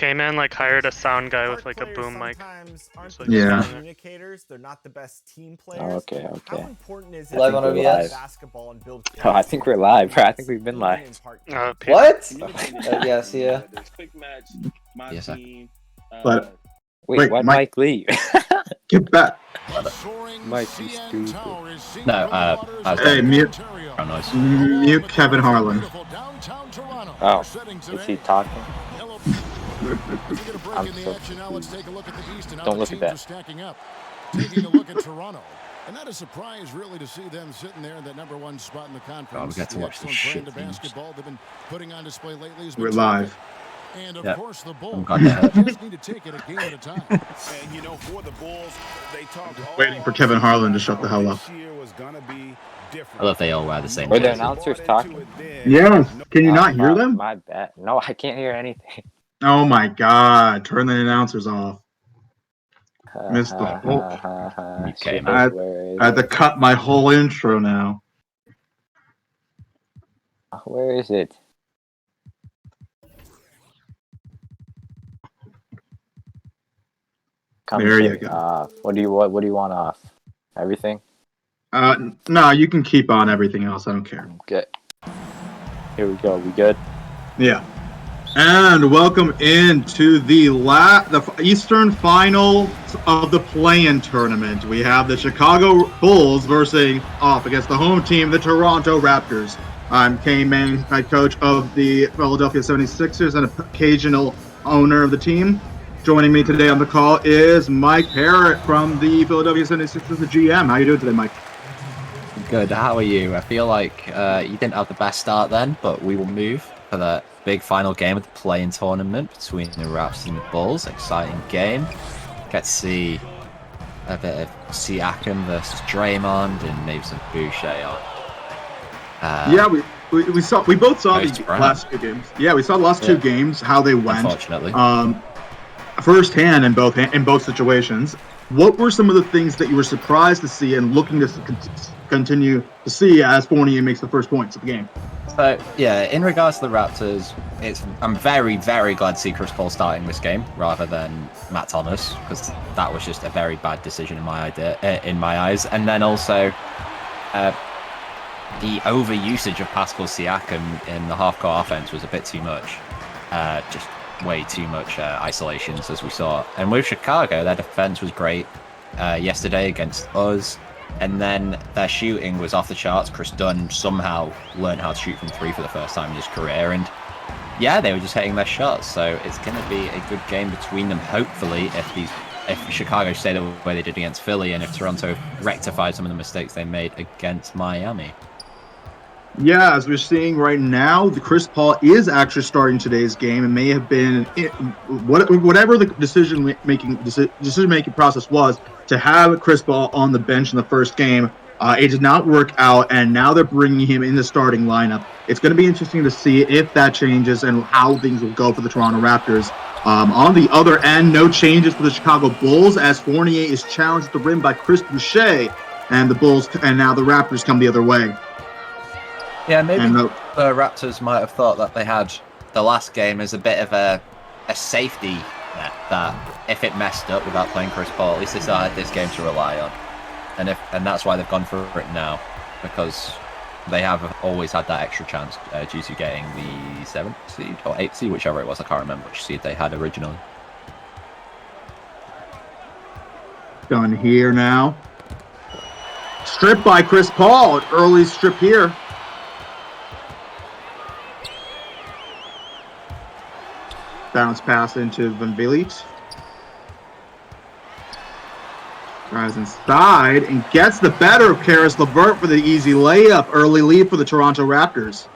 K-Man like hired a sound guy with like a boom mic. Aren't So the he's best doing it. communicators. They're not the best team Oh, players. okay, How okay. important is it Live to on play OBS? basketball and build Oh, I think we're live, bro. I think we've been live. What? Communicating Yes, yeah. There's quick match, my Yes, sir. team. But Wait, why'd Mike leave? get back. Mike, you stupid. No, I was Hey, mute, Oh, nice. mute Kevin Harlan. Oh, is he talking? I'm so Don't look at that. Taking a look at Toronto. And not a surprise, really, to see them sitting there in that #1 spot in the conference. Oh, we got to watch some excellent shit brand of teams. basketball they've been putting on display lately. We're live. And of Yep. course, the I'm Bulls glad that just need to take it a game at a time. And you know, for the Bulls, they talked all Waiting for Kevin Harlan to shut the hell up. this year was gonna be different. I love they all wear the same Were the jersey. announcers talking? Yes. Can you not hear them? My bad. No, I can't hear anything. Oh my God! Turn the announcers off. Missed the whole. Okay, Shit, I, where is I had to it? cut my whole intro now. Where is it? There you go. Off. What do you want off? Everything? No, you can keep on everything else. I don't care. Good. Here we go. We good? Yeah. And welcome into the Eastern Final of the play-in tournament. We have the Chicago Bulls versus off against the home team, the Toronto Raptors. I'm K-Man, head coach of the Philadelphia 76ers and an occasional owner of the team. Joining me today on the call is Mike Parrott from the Philadelphia 76ers, the GM. How you doing today, Mike? Good. How are you? I feel like you didn't have the best start then, but we will move for the big final game of the play-in tournament between the Raptors and the Bulls. Exciting game. Get to see a bit of Siakam versus Draymond and maybe some Boucher on. Yeah, we both saw Most the Brown. last two games. Yeah, we saw the last two games, how they went. Unfortunately. Firsthand in both situations. What were some of the things that you were surprised to see and looking to continue to see as Fournier makes the first points of the game? So yeah, in regards to the Raptors, I'm very, very glad to see Chris Paul starting this game rather than Matt Thomas, because that was just a very bad decision in my eyes. And then also the overusage of Pascal Siakam in the half-court offense was a bit too much. Just way too much isolations, as we saw. And with Chicago, their defense was great yesterday against us. And then their shooting was off the charts. Chris Dunn somehow learned how to shoot from three for the first time in his career. And yeah, they were just hitting their shots. So it's going to be a good game between them, hopefully, if Chicago stay the way they did against Philly and if Toronto rectified some of the mistakes they made against Miami. Yeah, as we're seeing right now, the Chris Paul is actually starting today's game. It may have been whatever the decision-making process was to have Chris Paul on the bench in the first game. It did not work out, and now they're bringing him in the starting lineup. It's going to be interesting to see if that changes and how things will go for the Toronto Raptors. On the other end, no changes for the Chicago Bulls as Fournier is challenged at the rim by Chris Boucher, and the Raptors come the other way. Yeah, maybe the Raptors might have thought that they had the last game as a bit of a safety net, that if it messed up without playing Chris Paul, at least they still had this game to rely on. And that's why they've gone for it now, because they have always had that extra chance due to getting the 7th seed or 8th seed, whichever it was. I can't remember which seed they had originally. Done here now. Strip by Chris Paul. Early strip here. Bounce pass into Van Vliet. Drives inside and gets the better of Karis LeVert for the easy layup. Early lead for the Toronto Raptors.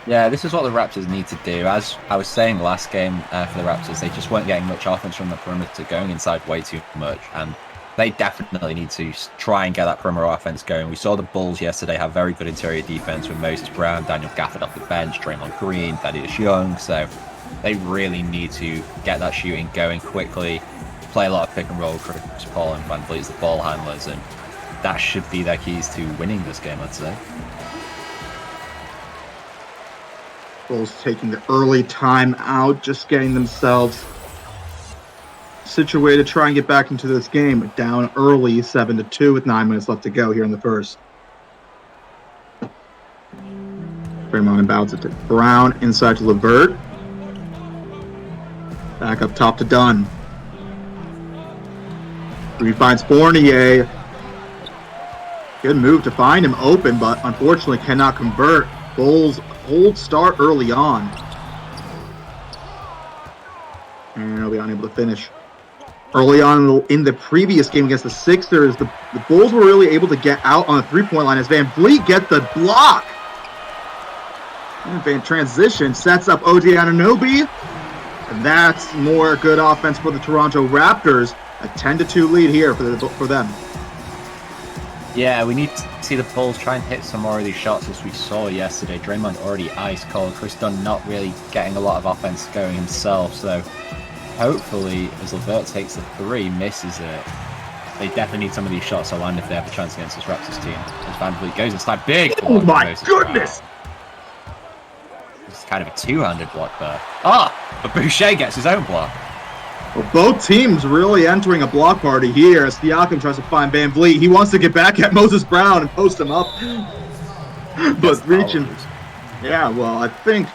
Yeah, this is what the Raptors need to do. As I was saying last game for the Raptors, they just weren't getting much offense from the perimeter, going inside way too much. And they definitely need to try and get that perimeter offense going. We saw the Bulls yesterday have very good interior defense with Moses Brown, Daniel Gafford off the bench, Draymond Green, Thaddeus Young. So they really need to get that shooting going quickly, play a lot of pick and roll, Chris Paul and Van Vliet as the ball handlers, and that should be their keys to winning this game, I'd say. Bulls taking the early time out, just getting themselves situated to try and get back into this game. Down early, 7-2 with 9 minutes left to go here in the first. Draymond inbounds it to Brown, inside to LeVert. Back up top to Dunn. He finds Fournier. Good move to find him open, but unfortunately cannot convert. Bulls hold start early on. And they'll be unable to finish. Early on in the previous game against the Sixers, the Bulls were really able to get out on the three-point line as Van Vliet gets the block. And Van transition sets up OG Anunoby. And that's more good offense for the Toronto Raptors. A 10-2 lead here for them. Yeah, we need to see the Bulls try and hit some more of these shots as we saw yesterday. Draymond already ice cold. Chris Dunn not really getting a lot of offense going himself. So hopefully, as LeVert takes the three, misses it. They definitely need some of these shots to land if they have a chance against this Raptors team. As Van Vliet goes inside, big block. Oh my goodness! It's kind of a two-handed block there. But Boucher gets his own block. Well, both teams really entering a block party here as Siakam tries to find Van Vliet. He wants to get back at Moses Brown and post him up. But reaching... Yeah, well, I think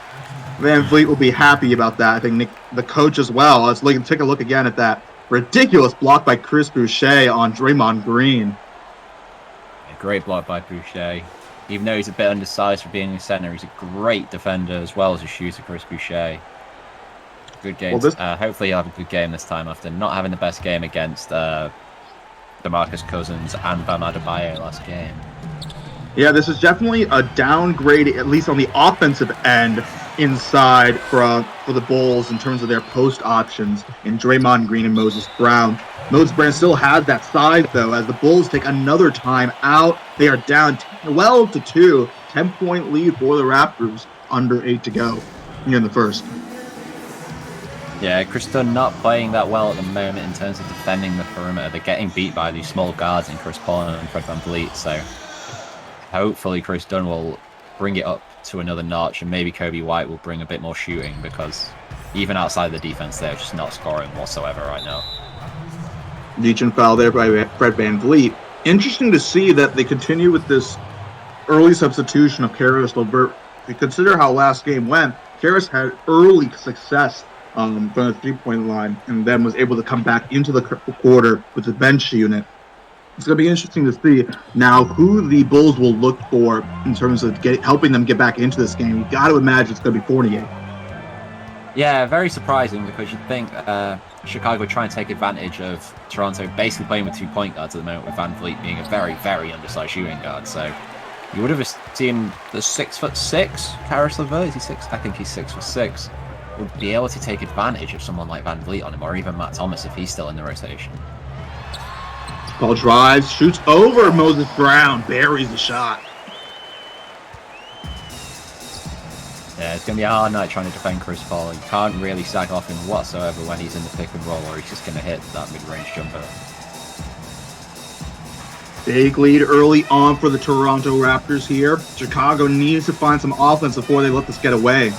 Van Vliet will be happy about that. I think Nick, the coach as well. Let's take a look again at that ridiculous block by Chris Boucher on Draymond Green. A great block by Boucher. Even though he's a bit undersized for being a center, he's a great defender as well as a shooter, Chris Boucher. Good game. Well, hopefully he'll have a good game this time after not having the best game against DeMarcus Cousins and Bam Adebayo last game. Yeah, this is definitely a downgrade, at least on the offensive end, inside for the Bulls in terms of their post options in Draymond Green and Moses Brown. Moses Brown still has that size, though, as the Bulls take another time out. They are down 12-2, 10-point lead for the Raptors, under 8 to go here in the first. Yeah, Chris Dunn not playing that well at the moment in terms of defending the perimeter. They're getting beat by these small guards in Chris Paul and Fred VanVleet, so hopefully Chris Dunn will bring it up to another notch and maybe Kobe White will bring a bit more shooting because even outside the defense they're just not scoring whatsoever right now. Reaching foul there by Fred VanVleet. Interesting to see that they continue with this early substitution of Caris LeVert. If you consider how last game went, Caris had early success from the three-point line and then was able to come back into the quarter with the bench unit. It's going to be interesting to see now who the Bulls will look for in terms of helping them get back into this game. You've got to imagine it's going to be Fournier. Yeah, very surprising because you'd think Chicago would try and take advantage of Toronto basically playing with 2 point guards at the moment with Van Vliet being a very, very undersized shooting guard. So you would have assumed the 6'6" Caris LeVert, is he 6? I think he's 6'6", would be able to take advantage of someone like Van Vliet on him or even Matt Thomas if he's still in the rotation. Paul drives, shoots over Moses Brown, buries the shot. Yeah, it's going to be a hard night trying to defend Chris Paul. You can't really sag off him whatsoever when he's in the pick and roll or he's just going to hit that mid-range jumper. Big lead early on for the Toronto Raptors here. Chicago needs to find some offense before they let this get away.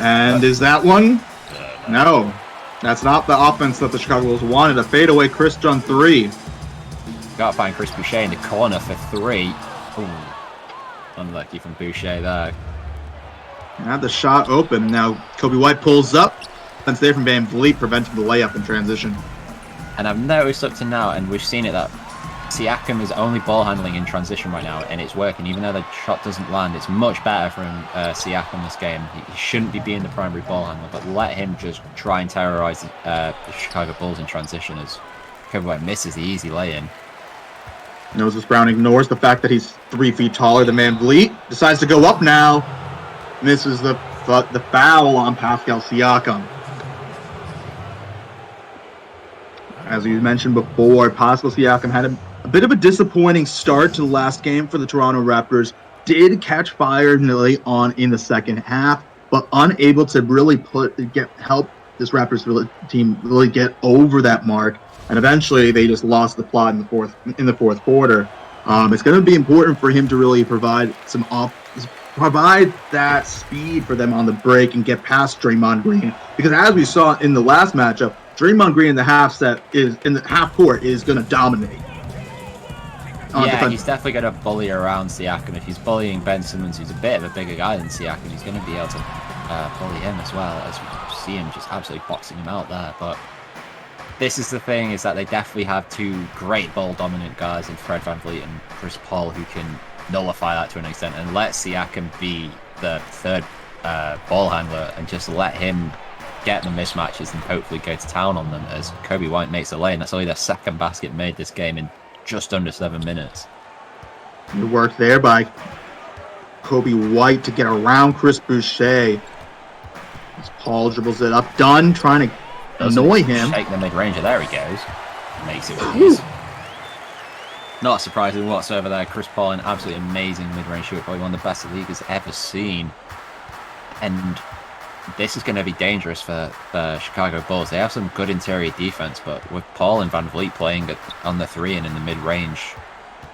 And is that one? No. That's not the offense that the Chicago Bulls wanted. A fadeaway Chris Dunn 3. Got to find Chris Boucher in the corner for 3. Ooh. Unlucky from Boucher there. Had the shot open. Now Kobe White pulls up. That's there from Van Vliet, preventing the layup in transition. And I've noticed up to now, and we've seen it, that Siakam is only ball handling in transition right now, and it's working. Even though the shot doesn't land, it's much better from Siakam this game. He shouldn't be being the primary ball handler, but let him just try and terrorize the Chicago Bulls in transition as Kobe White misses the easy lay-in. Moses Brown ignores the fact that he's 3 feet taller than Van Vliet. Decides to go up now. Misses the foul on Pascal Siakam. As we mentioned before, Pascal Siakam had a bit of a disappointing start to the last game for the Toronto Raptors. Did catch fire late on in the second half, but unable to really help this Raptors team really get over that mark. And eventually, they just lost the plot in the fourth quarter. It's going to be important for him to really provide some provide that speed for them on the break and get past Draymond Green. Because as we saw in the last matchup, Draymond Green in the half court is going to dominate. Yeah, he's definitely going to bully around Siakam. If he's bullying Ben Simmons, who's a bit of a bigger guy than Siakam, he's going to be able to bully him as well, as we see him just absolutely boxing him out there. But this is the thing, is that they definitely have two great ball-dominant guys in Fred VanVleet and Chris Paul, who can nullify that to an extent and let Siakam be the third ball handler and just let him get the mismatches and hopefully go to town on them as Kobe White makes a lane. That's only their second basket made this game in just under 7 minutes. Good work there by Kobe White to get around Chris Boucher. As Paul dribbles it up, Dunn trying to annoy him. Shake the mid-ranger, there he goes. Makes it with ease. Not surprising whatsoever there. Chris Paul, an absolutely amazing mid-range shooter, probably one of the best the league has ever seen. And this is going to be dangerous for the Chicago Bulls. They have some good interior defense, but with Paul and VanVleet playing on the three and in the mid-range,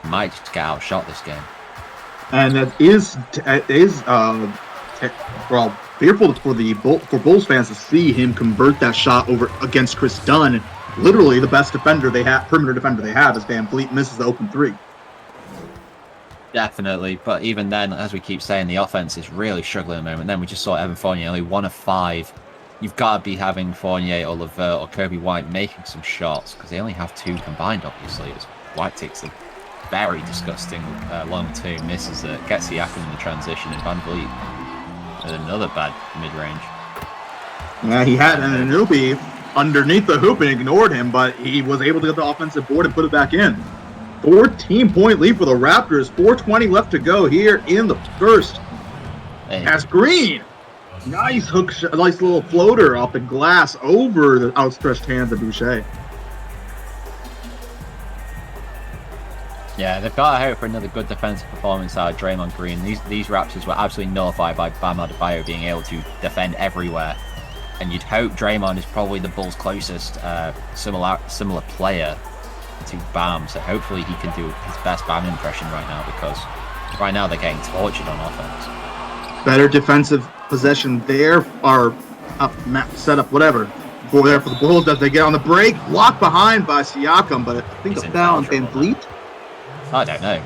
might just get outshot this game. And that is fearful for Bulls fans to see him convert that shot over against Chris Dunn. Literally the best defender they have, perimeter defender they have, is VanVleet misses the open three. Definitely, but even then, as we keep saying, the offense is really struggling at the moment. Then we just saw Evan Fournier, only 1 of 5. You've got to be having Fournier or LeVert or Kobe White making some shots, because they only have 2 combined, obviously. As White takes a very disgusting long 2, misses it, gets Siakam in the transition, and VanVleet with another bad mid-range. Yeah, he had an Anunoby underneath the hoop and ignored him, but he was able to get the offensive board and put it back in. 14-point lead for the Raptors. 4:20 left to go here in the first. As Green, nice hook shot, nice little floater off the glass over the outstretched hands of Boucher. Yeah, they've got to hope for another good defensive performance out of Draymond Green. These Raptors were absolutely nullified by Bam Adebayo being able to defend everywhere. And you'd hope Draymond is probably the Bulls' closest similar player to Bam, so hopefully he can do his best Bam impression right now, because right now they're getting tortured on offense. Better defensive possession there, or set up, whatever, for the Bulls as they get on the break. Blocked behind by Siakam, but I think a foul on VanVleet. I don't know.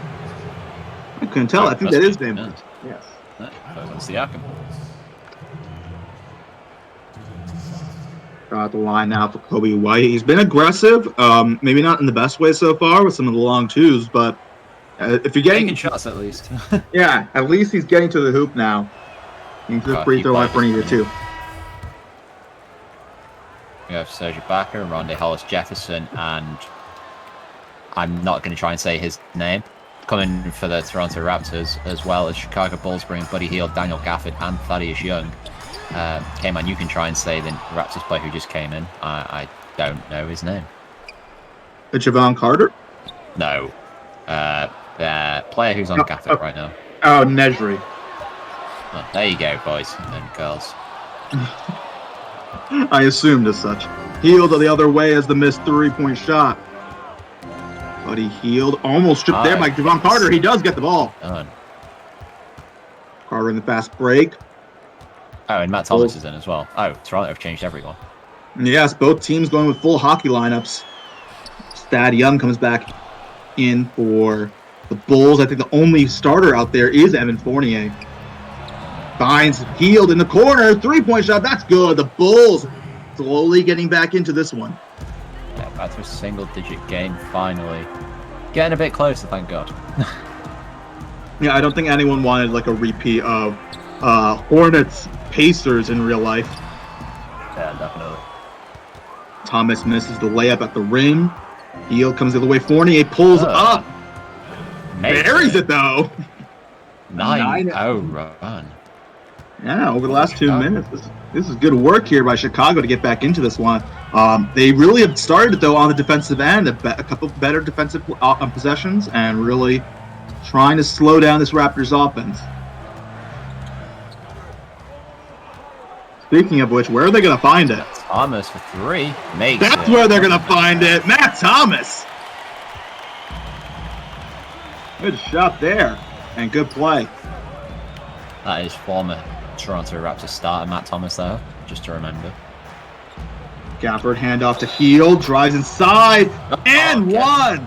I couldn't tell. I think that is VanVleet. Yes. No, Siakam. Got the line now for Kobe White. He's been aggressive, maybe not in the best way so far with some of the long twos, but if you're getting taking shots at least. Yeah, at least he's getting to the hoop now. Into the free throw line for either two. We have Serge Ibaka, Rondae Hollis-Jefferson, and I'm not going to try and say his name, coming for the Toronto Raptors, as well as Chicago Bulls bring Buddy Hield, Daniel Gafford, and Thaddeus Young. K-Man, you can try and say the Raptors player who just came in. I don't know his name. Javon Carter? No. The player who's on Gafford right now. Oh, Nejri. Oh, there you go, boys and girls. I assumed as such. Hield the other way as the missed 3-point shot. Buddy Hield almost stripped there by Javon Carter. He does get the ball. Done. Carter in the fast break. Oh, and Matt Thomas is in as well. Oh, Toronto have changed everyone. Yes, both teams going with full hockey lineups. Thad Young comes back in for the Bulls. I think the only starter out there is Evan Fournier. Finds Hield in the corner. 3-point shot. That's good. The Bulls slowly getting back into this one. Yeah, back to a single-digit game finally. Getting a bit closer, thank God. Yeah, I don't think anyone wanted like a repeat of Hornets Pacers in real life. Yeah, definitely. Thomas misses the layup at the rim. Hield comes the other way. Fournier pulls up. Buries it though. 9-0 run. Yeah, over the last 2 minutes. This is good work here by Chicago to get back into this one. They really have started though on the defensive end, a couple better defensive possessions, and really trying to slow down this Raptors offense. Speaking of which, where are they going to find it? Thomas for 3. That's where they're going to find it. Matt Thomas. Good shot there. And good play. That is former Toronto Raptors starter Matt Thomas there, just to remember. Gafford handoff to Heel, drives inside, and okay. one!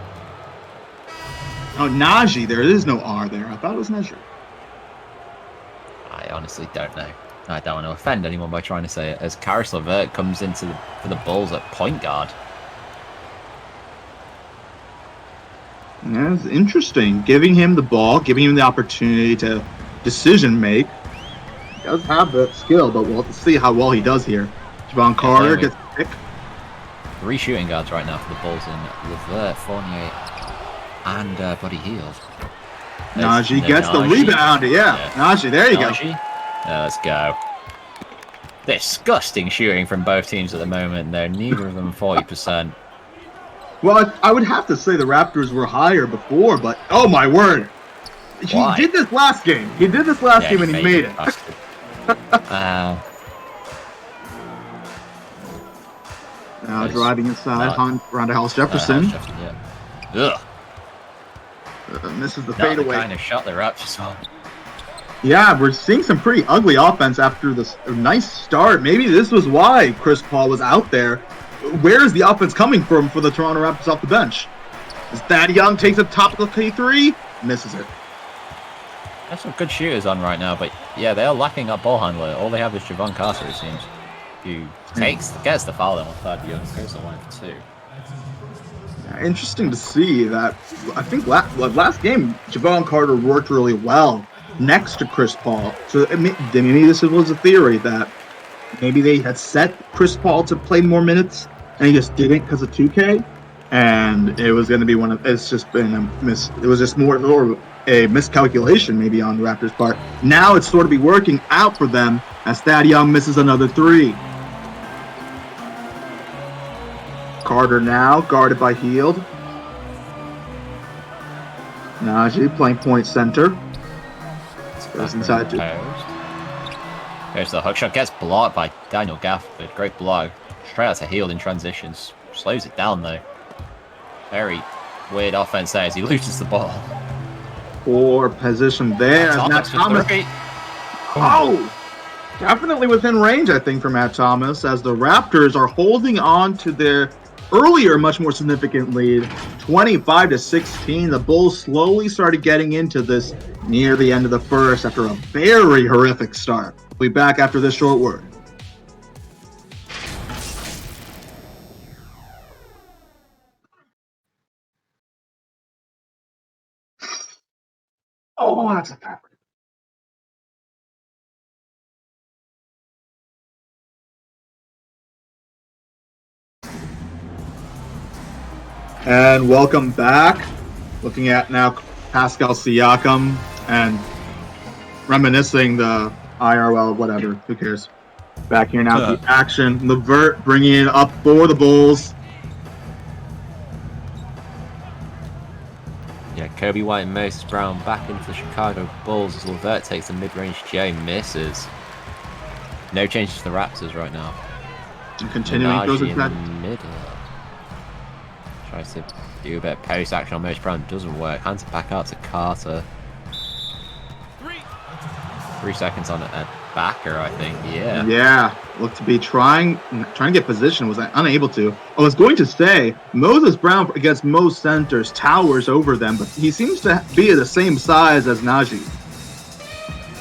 Oh, Najee, there is no R there. I thought it was Najee. I honestly don't know. I don't want to offend anyone by trying to say it, as Karis LeVert comes into for the Bulls at point guard. Yeah, it's interesting. Giving him the ball, giving him the opportunity to decision make. He does have that skill, but we'll have to see how well he does here. Javon Carter gets a pick. 3 shooting guards right now for the Bulls in LeVert, Fournier, and Buddy Hield. Najee gets the rebound. Yeah, Najee, there you go. Let's go. Disgusting shooting from both teams at the moment, though. Neither of them 40%. Well, I would have to say the Raptors were higher before, but oh my word. Why? He did this last game. He did this last game and he made it. Now driving inside, around to Hollis Jefferson. Ugh. Misses the Not fadeaway. the kind of shot the Raptors on. Yeah, we're seeing some pretty ugly offense after this nice start. Maybe this was why Chris Paul was out there. Where is the offense coming from for the Toronto Raptors off the bench? As Thad Young takes a topical K3, misses it. There's some good shooters on right now, but yeah, they are lacking up ball handler. All they have is Javon Carter, it seems, who gets the foul on Thad Young, goes the line for 2. Interesting to see that. I think last game, Javon Carter worked really well next to Chris Paul. So maybe this was a theory that maybe they had set Chris Paul to play more minutes, and he just didn't because of 2K. And it was going to be it's just been it was just more a miscalculation maybe on the Raptors' part. Now it's sort of be working out for them as Thad Young misses another 3. Carter now guarded by Hield. Najee playing point center. Goes inside to There's the hook shot, gets blocked by Daniel Gafford. Great block. Straight out to Hield in transitions. Slows it down though. Very weird offense there as he loses the ball. Poor position there. Matt Thomas. Oh! Definitely within range, I think, for Matt Thomas, as the Raptors are holding on to their earlier, much more significant lead, 25-16. The Bulls slowly started getting into this near the end of the first after a very horrific start. We'll be back after this short word. Oh, that's a fabric. And welcome back. Looking at now Pascal Siakam and reminiscing the IRL, whatever, who cares. Back here now, the action. LeVert bringing it up for the Bulls. Yeah, Kobe White and Moses Brown back into the Chicago Bulls as LeVert takes a mid-range J, misses. No changes to the Raptors right now. And continuing goes in the inside. middle. Tries to do a bit of post action on Moses Brown, doesn't work. Hands it back out to Carter. 3 seconds on a backer, I think. Yeah. Yeah, looked to be trying to get position, was unable to. I was going to say Moses Brown against most centers towers over them, but he seems to be the same size as Najee.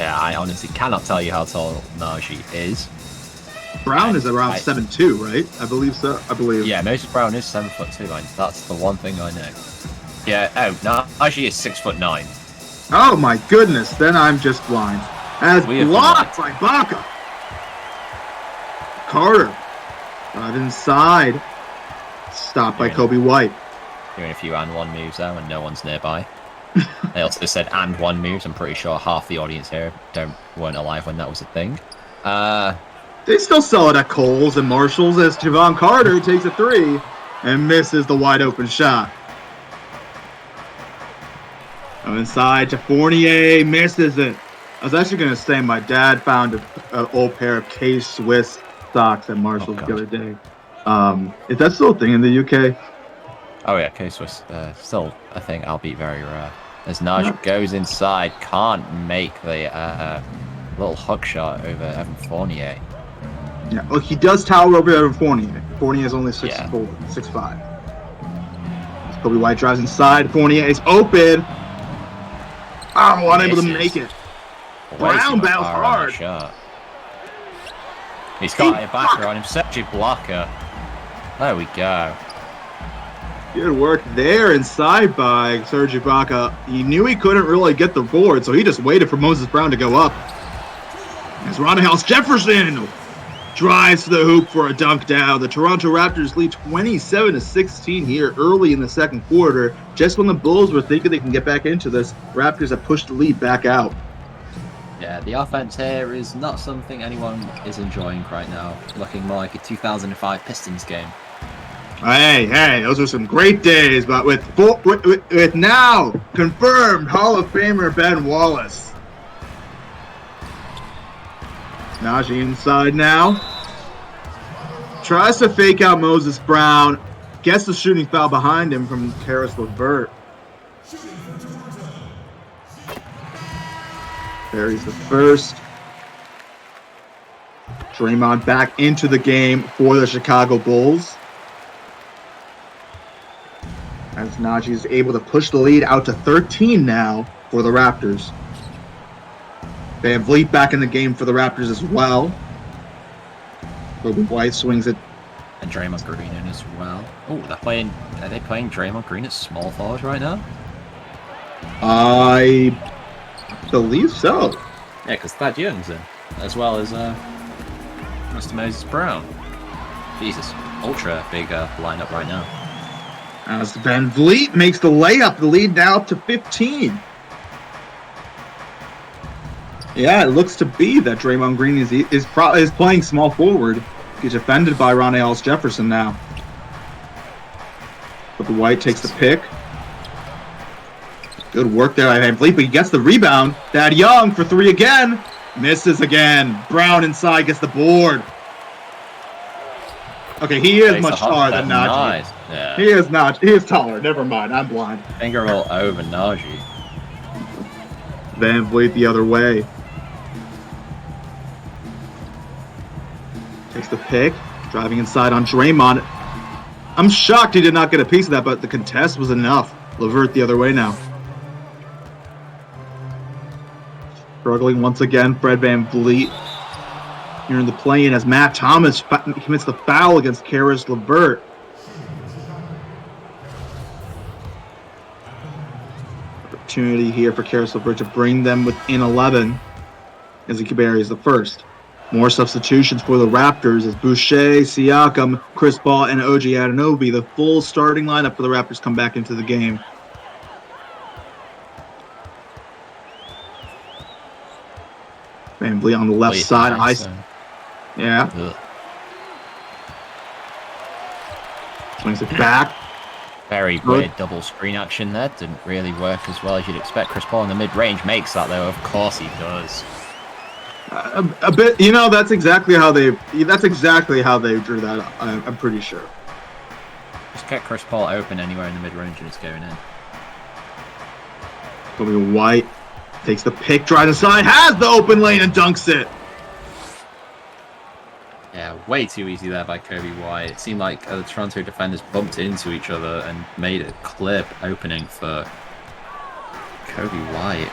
Yeah, I honestly cannot tell you how tall Najee is. Brown is around 7'2", right? I believe so. I believe. Yeah, Moses Brown is 7'2". That's the one thing I know. Yeah. Oh, Najee is 6'9". Oh my goodness! Then I'm just blind. As blocked by Baca. Carter, right inside. Stopped by Kobe White. Doing a few and one moves there when no one's nearby. They also said and one moves. I'm pretty sure half the audience here weren't alive when that was a thing. They still sell it at Kohl's and Marshall's as Javon Carter takes a 3 and misses the wide open shot. Inside to Fournier, misses it. I was actually going to say my dad found an old pair of K-Swiss socks at Marshall's the other day. Is that still a thing in the UK? Oh yeah, K-Swiss. Still a thing, albeit very rare. As Naj goes inside, can't make the little hook shot over Evan Fournier. Yeah, look, he does tower over Evan Fournier. Fournier is only 6'4", Yeah. 6'5". Kobe White drives inside. Fournier is open. Oh, unable to make it. Way too Brown much battles power on that hard. shot. He's got a backer on him. Sergi blocker. There we go. Good work there inside by Serge Ibaka. He knew he couldn't really get the board, so he just waited for Moses Brown to go up. As Ronnie House Jefferson drives to the hoop for a dunk down. The Toronto Raptors lead 27-16 here early in the second quarter. Just when the Bulls were thinking they can get back into this, Raptors have pushed the lead back out. Yeah, the offense here is not something anyone is enjoying right now. Looking more like a 2005 Pistons game. Hey, those are some great days, but with now confirmed Hall of Famer Ben Wallace. Najee inside now. Tries to fake out Moses Brown. Gets the shooting foul behind him from Karis LeVert. Buries the first. Draymond back into the game for the Chicago Bulls. As Najee is able to push the lead out to 13 now for the Raptors. Van Vliet back in the game for the Raptors as well. Kobe White swings it. And Draymond Green in as well. Oh, are they playing Draymond Green at small forward right now? I believe so. Yeah, because Thad Young's in, as well as Mr. Moses Brown. Jesus, ultra big lineup right now. As Van Vliet makes the layup, the lead now up to 15. Yeah, it looks to be that Draymond Green is playing small forward. He's defended by Ronnie Ellis Jefferson now. But the White takes the pick. Good work there by Van Vliet, but he gets the rebound. Thad Young for three again. Misses again. Brown inside gets the board. Okay, he is much taller than Najee. Nice. Yeah. He is not. He is taller. Never mind. I'm blind. Finger roll over Najee. Van Vliet the other way. Takes the pick. Driving inside on Draymond. I'm shocked he did not get a piece of that, but the contest was enough. LeVert the other way now. Struggling once again, Fred Van Vliet. Here in the play-in as Matt Thomas commits the foul against Karis LeVert. Opportunity here for Karis LeVert to bring them within 11 as he buries the first. More substitutions for the Raptors as Boucher, Siakam, Chris Paul, and OG Anunoby, the full starting lineup for the Raptors, come back into the game. Van Vliet on the left side. Yeah. Ugh. Swings it back. Very weird double screen action there. Didn't really work as well as you'd expect. Chris Paul in the mid-range makes that, though. Of course he does. A bit, you know. That's exactly how they drew that up. I'm pretty sure. Just get Chris Paul open anywhere in the mid-range and it's going in. Kobe White takes the pick, drives inside, has the open lane and dunks it. Yeah, way too easy there by Kobe White. It seemed like the Toronto defenders bumped into each other and made a clear opening for Kobe White.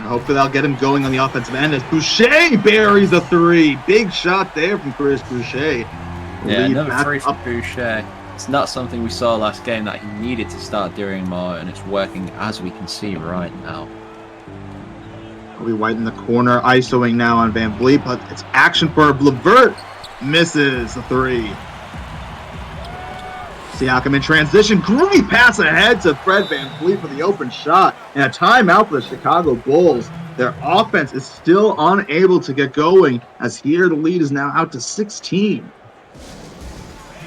Hopefully that'll get him going on the offensive end as Boucher buries a three. Big shot there from Chris Boucher. Yeah, another three from Boucher. It's not something we saw last game that he needed to start doing more, and it's working as we can see right now. Kobe White in the corner, ISOing now on Van Vliet, but it's action for LeVert. Misses the three. Siakam in transition. Groovy pass ahead to Fred Van Vliet for the open shot. And a timeout for the Chicago Bulls. Their offense is still unable to get going as here the lead is now out to 16.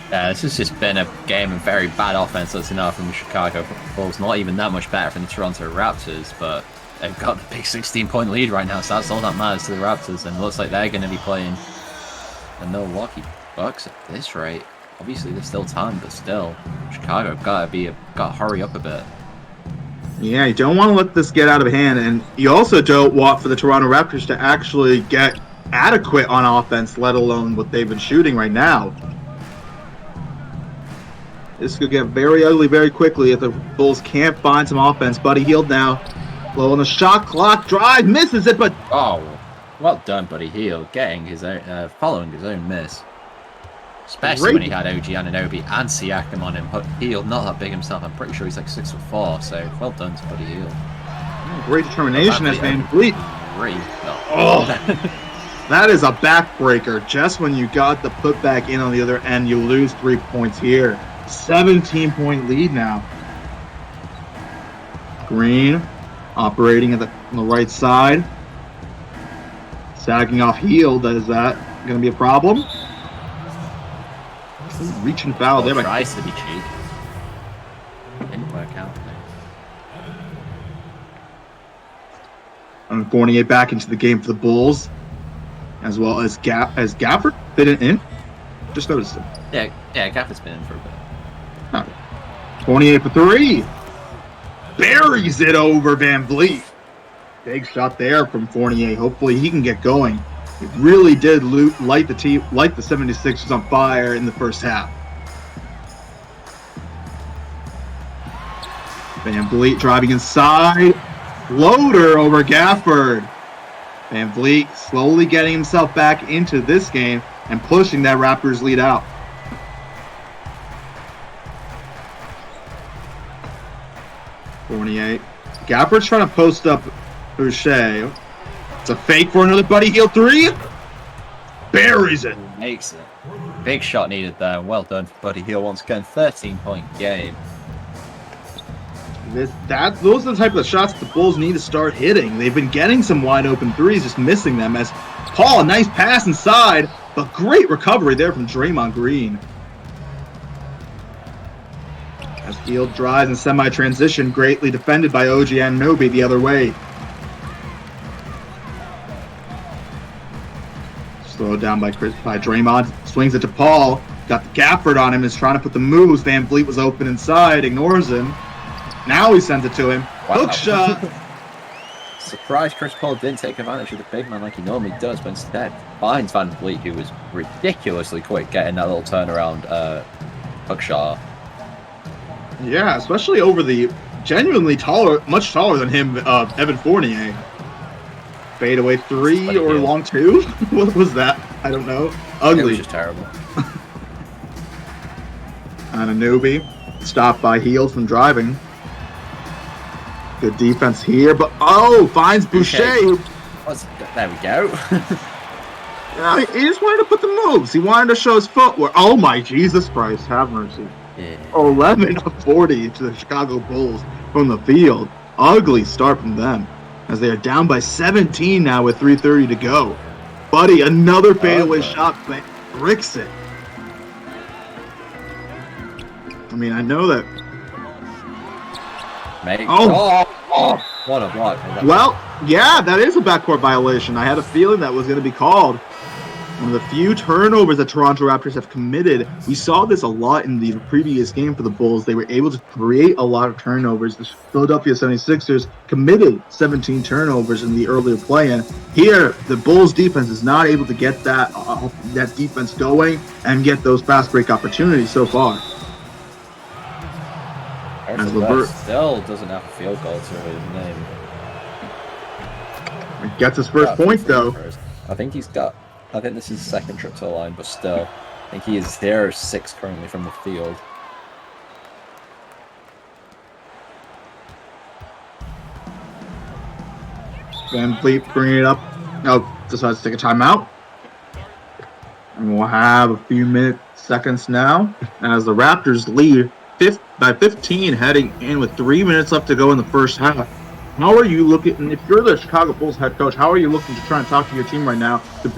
This has just been a game of very bad offense that's enough from the Chicago Bulls. Not even that much better from the Toronto Raptors, but they've got the big 16-point lead right now, so that's all that matters to the Raptors. And it looks like they're going to be playing the Milwaukee Bucks at this rate. Obviously, there's still time, but still, Chicago got to hurry up a bit. Yeah, you don't want to let this get out of hand, and you also don't want for the Toronto Raptors to actually get adequate on offense, let alone what they've been shooting right now. This could get very ugly very quickly if the Bulls can't find some offense. Buddy Hield now. Low on the shot clock. Drive. Misses it, but... Oh, well done, Buddy Hield. Getting his own, following his own miss. Especially when he had OG Anunoby and Siakam on him. But Hield, not that big himself. I'm pretty sure he's like 6'4", so well done to Buddy Hield. Great determination as Van Vliet. No. Oh, that is a backbreaker. Just when you got the putback in on the other end, you lose 3 points here. 17-point lead now. Green operating on the right side. Sagging off Hield. Is that going to be a problem? Reaching foul there. Tries to be cheap. Didn't work out. And Fournier back into the game for the Bulls, as well as Gafford fitting in. Just noticed it. Yeah, Gafford's been in for a bit. 28 for 3. Buries it over Van Vliet. Big shot there from Fournier. Hopefully he can get going. It really did light the 76ers on fire in the first half. Van Vliet driving inside. Floater over Gafford. Van Vliet slowly getting himself back into this game and pushing that Raptors lead out. Fournier. Gafford's trying to post up Boucher. It's a fake for another Buddy Hield 3. Buries it. Makes it. Big shot needed there. Well done for Buddy Hield once again. 13-point game. Those are the type of shots the Bulls need to start hitting. They've been getting some wide open threes, just missing them. As Paul, a nice pass inside, but great recovery there from Draymond Green. As Hield drives in semi-transition, greatly defended by OG Anunoby the other way. Slowed down by Draymond. Swings it to Paul. Got the Gafford on him. Is trying to put the moves. Van Vliet was open inside. Ignores him. Now he sends it to him. Wow. Hook shot. Surprised Chris Paul didn't take advantage of the big man like he normally does, but instead finds Van Vliet, who was ridiculously quick getting that little turnaround hook shot. Yeah, especially over the genuinely much taller than him, Evan Fournier. Fade away 3 or long 2? What was that? I don't know. Ugly. It was just terrible. Anunoby stopped by Hield from driving. Good defense here, but finds Boucher. There we go. Yeah, he just wanted to put the moves. He wanted to show his footwork. Oh my Jesus Christ, have mercy. Yeah. 11 of 40 to the Chicago Bulls from the field. Ugly start from them, as they are down by 17 now with 3:30 to go. Buddy, another fadeaway shot, but bricks it. I mean, I know that. Mate. Oh, what a block. well, yeah, that is a backcourt violation. I had a feeling that was going to be called. One of the few turnovers that Toronto Raptors have committed. We saw this a lot in the previous game for the Bulls. They were able to create a lot of turnovers. The Philadelphia 76ers committed 17 turnovers in the earlier play-in. Here, the Bulls defense is not able to get that defense going and get those fast break opportunities so far. As LeVert still doesn't have a field goal to his name. He gets his first point, though. I think this is his second trip to the line, but still. I think he is 0-6 currently from the field. Van Vliet bringing it up. Decides to take a timeout. And we'll have a few seconds now as the Raptors lead by 15, heading in with 3 minutes left to go in the first half. How are you looking, if you're the Chicago Bulls head coach, how are you looking to try and talk to your team right now to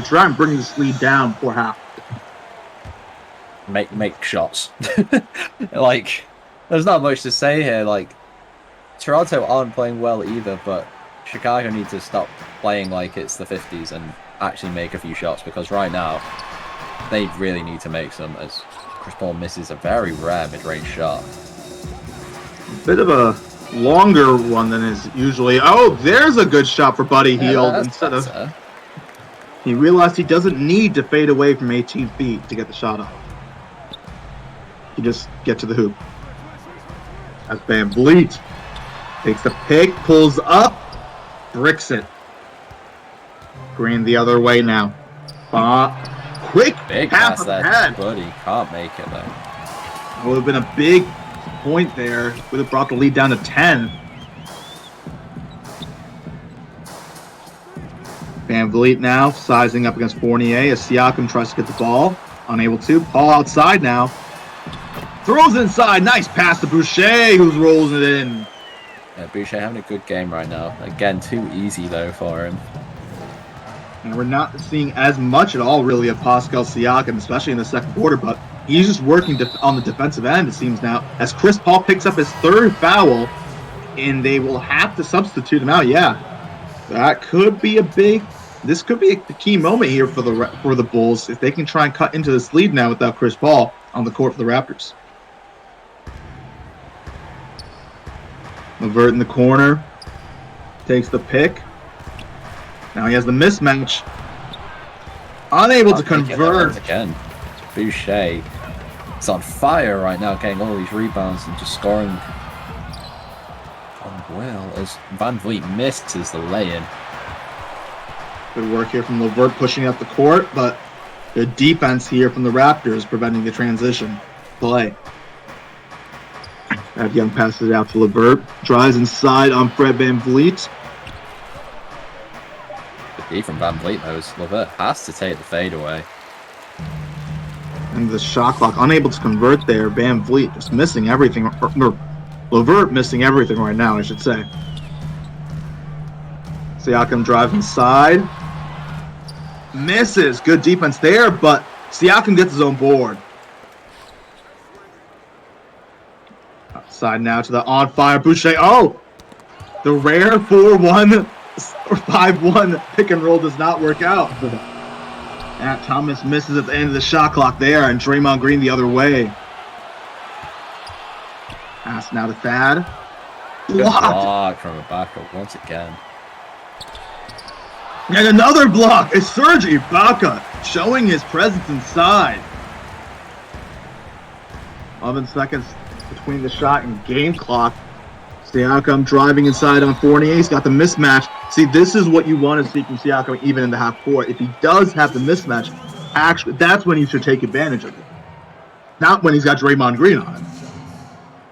try and bring this lead down before half? Make shots. Like, there's not much to say here. Like, Toronto aren't playing well either, but Chicago need to stop playing like it's the 50s and actually make a few shots, because right now they really need to make some, as Chris Paul misses a very rare mid-range shot. Bit of a longer one than is usually. Oh, there's a good shot for Buddy Hield. that's Instead of better. he realized he doesn't need to fade away from 18 feet to get the shot off. He just get to the hoop. That's Van Vliet. Takes the pick, pulls up, bricks it. Green the other way now. Quick Big pass pass up there, ahead. Buddy. Can't make it though. Would have been a big point there. Would have brought the lead down to 10. Van Vliet now sizing up against Fournier as Siakam tries to get the ball. Unable to. Paul outside now. Throws inside. Nice pass to Boucher, who's rolls it in. Yeah, Boucher having a good game right now. Again, too easy though for him. And we're not seeing as much at all, really, of Pascal Siakam, especially in the second quarter, but he's just working on the defensive end, it seems now, as Chris Paul picks up his third foul, and they will have to substitute him out. Yeah, that could be this could be a key moment here for the Bulls, if they can try and cut into this lead now without Chris Paul on the court for the Raptors. LeVert in the corner, takes the pick. Now he has the mismatch. Unable to convert. Again, Boucher is on fire right now, getting all these rebounds and just scoring on well as Van Vliet misses the lay-in. Good work here from LeVert pushing up the court, but good defense here from the Raptors preventing the transition play. That young passes it out to LeVert. Drives inside on Fred Van Vliet. The D from Van Vliet though is LeVert has to take the fade away. And the shot clock unable to convert there. Van Vliet just missing everything. Or LeVert missing everything right now, I should say. Siakam drives inside. Misses. Good defense there, but Siakam gets his own board. Outside now to the on-fire Boucher. Oh! The rare 4-1 or 5-1 pick and roll does not work out. Matt Thomas misses at the end of the shot clock there, and Draymond Green the other way. Pass now to Thad. Good Blocked. block from Ibaka once again. And another block is Serge Ibaka showing his presence inside. 11 seconds between the shot and game clock. Siakam driving inside on Fournier. He's got the mismatch. See, this is what you want to see from Siakam even in the half court. If he does have the mismatch, actually, that's when you should take advantage of it. Not when he's got Draymond Green on him,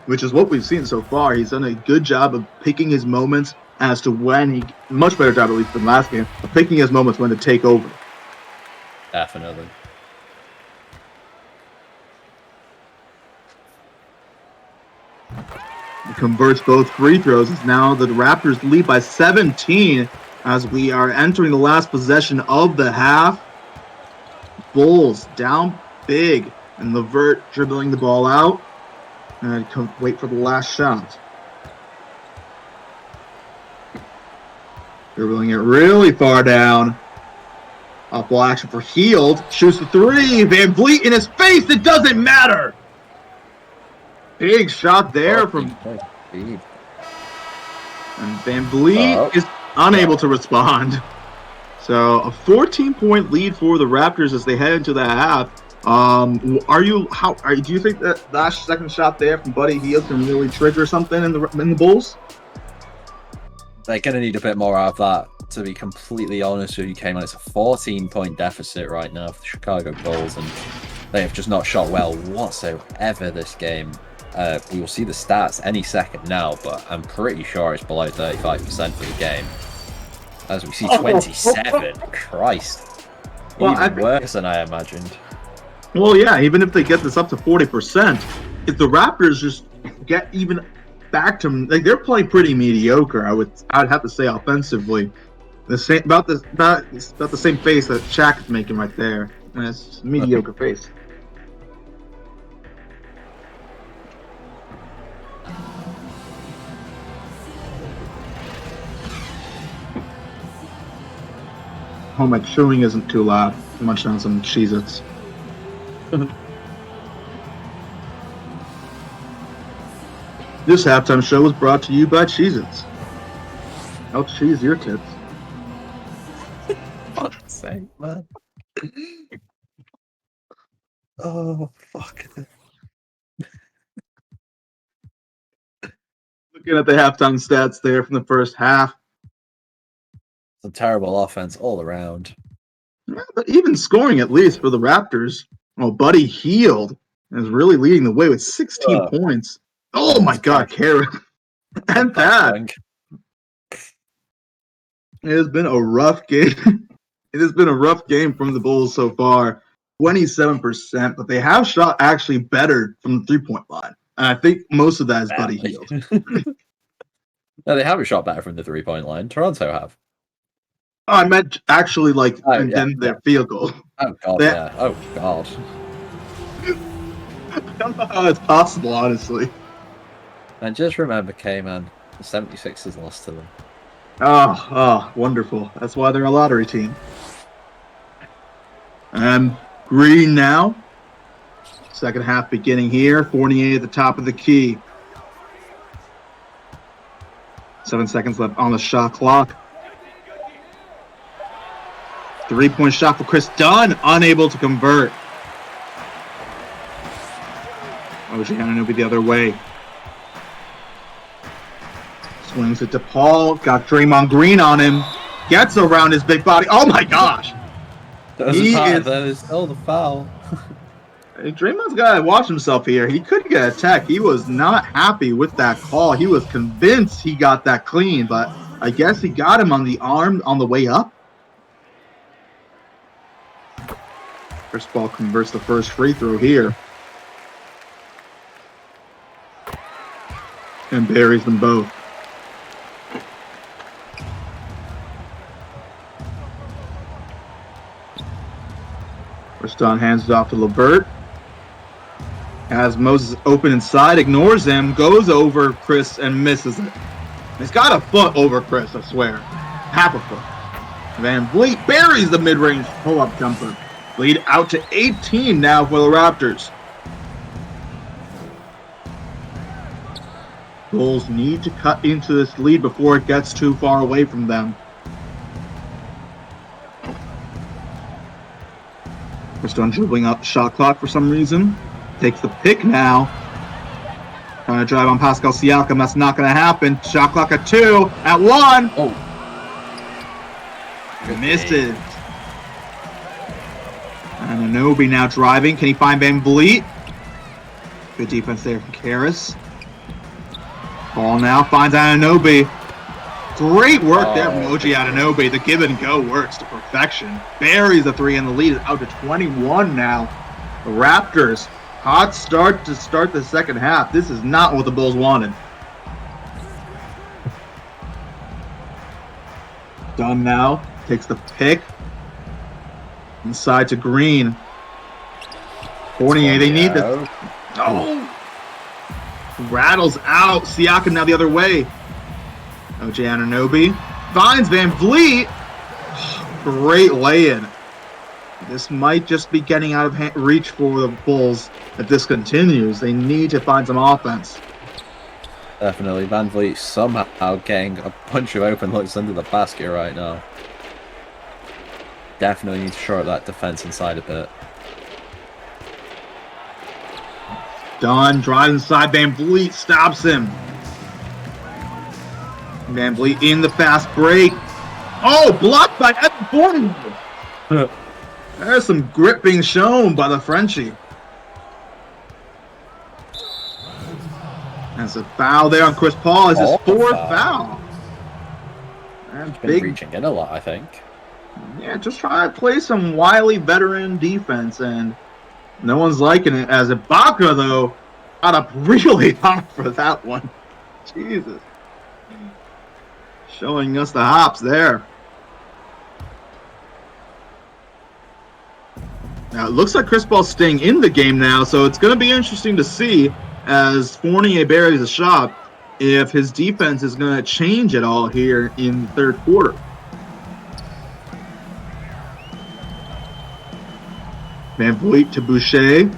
which is what we've seen so far. He's done a good job of picking his moments as to when much better job at least than last game, of picking his moments when to take over. Definitely. He converts both free throws. As now the Raptors lead by 17 as we are entering the last possession of the half. Bulls down big, and LeVert dribbling the ball out. And wait for the last shot. Dribbling it really far down. Off ball action for Hield. Shoots the three. Van Vliet in his face. It doesn't matter. Big shot there from. And Van Vliet is unable to respond. So a 14-point lead for the Raptors as they head into the half. Do you think that second shot there from Buddy Hield can really trigger something in the Bulls? They're going to need a bit more out of that, to be completely honest with you, Cayman. It's a 14-point deficit right now for the Chicago Bulls, and they have just not shot well whatsoever this game. We will see the stats any second now, but I'm pretty sure it's below 35% for the game. As we see 27. Christ. Even worse than I imagined. Well, yeah, even if they get this up to 40%, if the Raptors just get even back to, like, they're playing pretty mediocre, I'd have to say offensively. About the same face that Shaq is making right there. And it's a mediocre face. Hope my chewing isn't too loud. I'm munching on some Cheez-Its. This halftime show was brought to you by Cheez-Its. Help cheese your tits. Fuck's sake, man. Oh, fuck. Looking at the halftime stats there from the first half. Some terrible offense all around. Yeah, but even scoring at least for the Raptors. Oh, Buddy Hield is really leading the way with 16 points. Oh my God, Karen. And that. It has been a rough game. It has been a rough game from the Bulls so far. 27%, but they have shot actually better from the three-point line. And I think most of that is Buddy Hield. No, they haven't shot better from the three-point line. Toronto have. Oh, I meant actually their field goal. Oh, God, yeah. Oh, God. I don't know how that's possible, honestly. And just remember, K-Man, the 76ers lost to them. Oh, wonderful. That's why they're a lottery team. And Green now. Second half beginning here. Fournier at the top of the key. 7 seconds left on the shot clock. 3-point shot for Chris Dunn. Unable to convert. OG Anunoby the other way. Swings it to Paul. Got Draymond Green on him. Gets around his big body. Oh my gosh. That is still the foul. Draymond's got to watch himself here. He could get a tech. He was not happy with that call. He was convinced he got that clean, but I guess he got him on the arm on the way up. Chris Paul converts the first free throw here. And buries them both. Don hands it off to LeVert. As Moses open inside, ignores him, goes over Chris and misses it. He's got a foot over Chris, I swear. Half a foot. Van Vliet buries the mid-range pull-up jumper. Lead out to 18 now for the Raptors. Bulls need to cut into this lead before it gets too far away from them. Stone dribbling up shot clock for some reason. Takes the pick now. Trying to drive on Pascal Siakam. That's not going to happen. Shot clock at 2. At 1. Oh. Misses. And Anunoby now driving. Can he find Van Vliet? Good defense there from Karras. Ball now finds Anunoby. Great work there from OG Anunoby. The give and go works to perfection. Buries the three, and the lead is out to 21 now. The Raptors, hot start to start the second half. This is not what the Bulls wanted. Dunn now takes the pick. Inside to Green. Fournier, they need this. Oh! Rattles out. Siakam now the other way. OG Anunoby finds Van Vliet. Great lay-in. This might just be getting out of reach for the Bulls if this continues. They need to find some offense. Definitely. Van Vliet somehow getting a bunch of open looks under the basket right now. Definitely need to shore up that defense inside a bit. Dunn drives inside. Van Vliet stops him. Van Vliet in the fast break. Oh, blocked by Evan Fournier. There's some grip being shown by the Frenchie. That's a foul there on Chris Paul. It's his fourth foul. He's been reaching in a lot, I think. Yeah, just trying to play some wily veteran defense, and no one's liking it. As Ibaka, though, got up really hot for that one. Jesus. Showing us the hops there. Now, it looks like Chris Paul's staying in the game now, so it's going to be interesting to see as Fournier buries a shot if his defense is going to change at all here in the third quarter. Van Vliet to Boucher.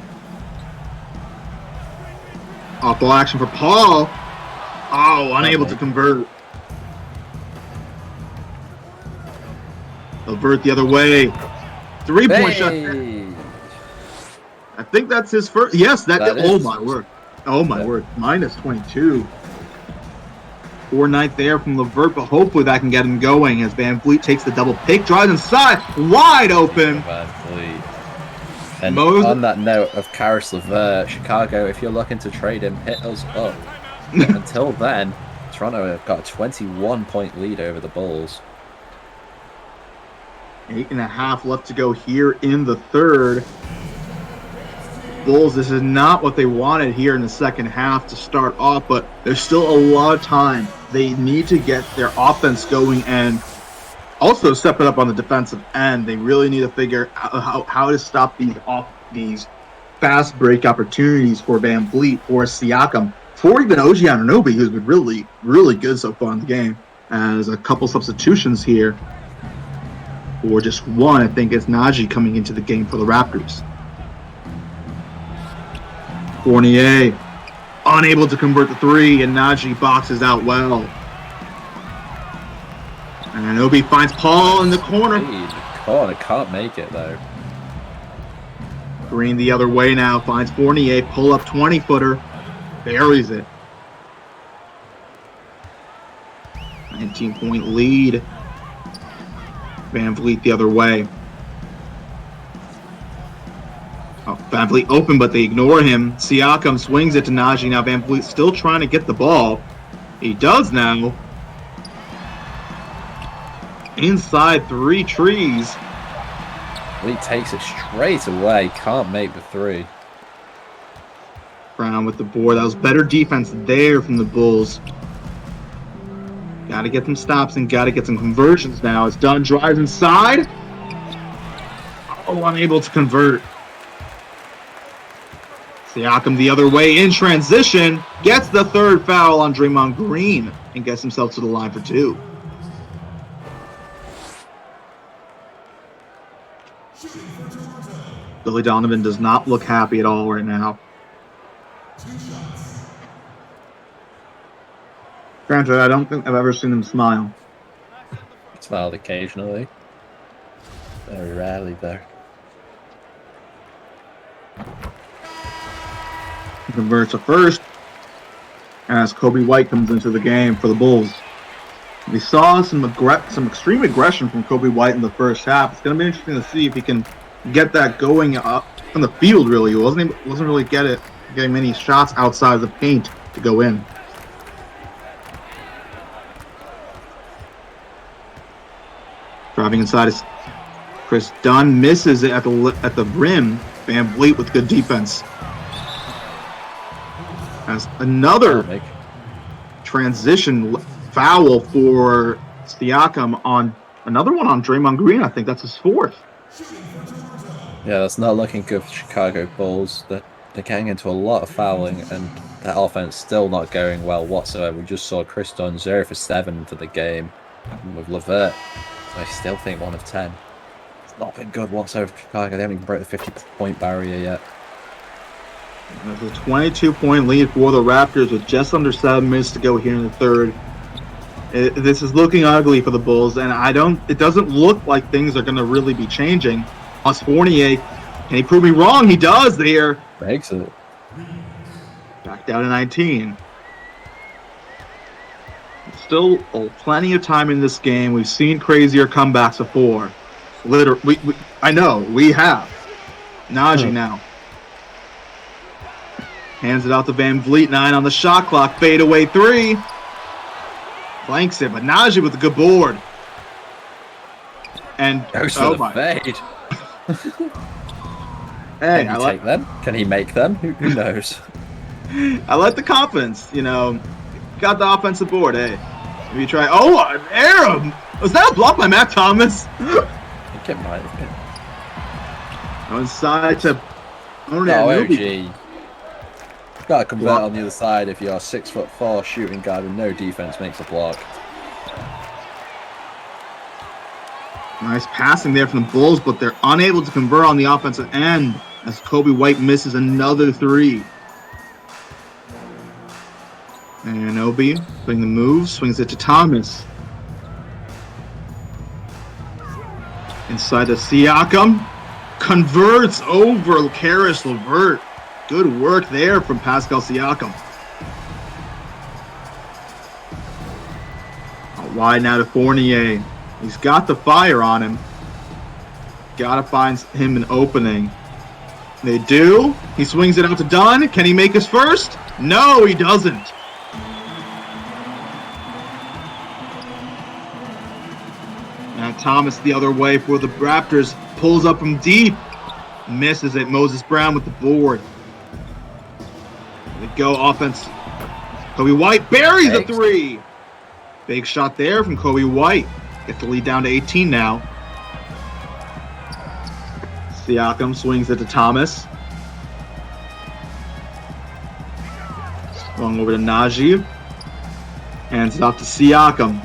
Off-ball action for Paul. Oh, unable to convert. Avert the other way. 3-point shot. Hey! I think that's his first. Yes, that That oh is. my word. Oh my Yeah. word. Minus 22. 4-9 there from Levert, but hopefully that can get him going as Van Vliet takes the double pick, drives inside, wide open. Van Vliet. And Moses- on that note of Karis LeVert, Chicago, if you're looking to trade him, hit us up. But until then, Toronto have got a 21-point lead over the Bulls. 8.5 left to go here in the third. Bulls, this is not what they wanted here in the second half to start off, but there's still a lot of time. They need to get their offense going and also step it up on the defensive end. They really need to figure out how to stop these fast break opportunities for Van Vliet or Siakam, for even OG Anunoby, who's been really, really good so far in the game. As a couple substitutions here, or just one, I think it's Najee coming into the game for the Raptors. Fournier unable to convert the three, and Najee boxes out well. And Anunoby finds Paul in the corner. Corner can't make it though. Green the other way now, finds Fournier, pull up 20-footer, buries it. 19-point lead. Van Vliet the other way. Oh, Van Vliet open, but they ignore him. Siakam swings it to Najee. Now Van Vliet still trying to get the ball. He does now. Inside 3 trees. Lee takes it straight away. Can't make the three. Brown with the board. That was better defense there from the Bulls. Got to get some stops and got to get some conversions now. It's Dunn drives inside. Oh, unable to convert. Siakam the other way in transition. Gets the third foul on Draymond Green and gets himself to the line for 2. Billy Donovan does not look happy at all right now. Granted, I don't think I've ever seen him smile. Smiled occasionally. Very rarely though. He converts a first as Kobe White comes into the game for the Bulls. We saw some extreme aggression from Kobe White in the first half. It's going to be interesting to see if he can get that going up on the field. Really, he wasn't really getting many shots outside of the paint to go in. Driving inside is Chris Dunn, misses it at the rim. Van Vliet with good defense. As another transition foul for Siakam on another one on Draymond Green. I think that's his 4th. Yeah, that's not looking good for Chicago Bulls. They're getting into a lot of fouling, and that offense still not going well whatsoever. We just saw Chris Dunn 0 for 7 for the game with LeVert. So I still think 1 of 10. It's not been good whatsoever for Chicago. They haven't even broke the 50-point barrier yet. There's a 22-point lead for the Raptors with just under 7 minutes to go here in the third. This is looking ugly for the Bulls, and it doesn't look like things are going to really be changing. Plus Fournier, can he prove me wrong? He does there. Makes it. Back down to 19. Still plenty of time in this game. We've seen crazier comebacks before. Literally, I know, we have. Najee now. Hands it out to Van Vliet, 9 on the shot clock, fade away 3. Flanks it, but Najee with a good board. And Goes for the fade. Hey, Can he take them? Can he make them? Who knows? I like the confidence, Got the offensive board, hey. Maybe try. Oh, an arrow! Was that a block by Matt Thomas? I think it might have been. Inside to OG. Got to convert on the other side if you're 6'4" shooting guard with no defense makes a block. Nice passing there from the Bulls, but they're unable to convert on the offensive end as Kobe White misses another 3. And Obi putting the move, swings it to Thomas. Inside to Siakam. Converts over Karis LeVert. Good work there from Pascal Siakam. Out wide now to Fournier. He's got the fire on him. Gotta find him an opening. They do. He swings it out to Dunn. Can he make his first? No, he doesn't. Now Thomas the other way for the Raptors. Pulls up from deep. Misses it. Moses Brown with the board. They go offense. Kobe White buries a three. Big shot there from Kobe White. Gets the lead down to 18 now. Siakam swings it to Thomas. Swung over to Najee. Hands it off to Siakam.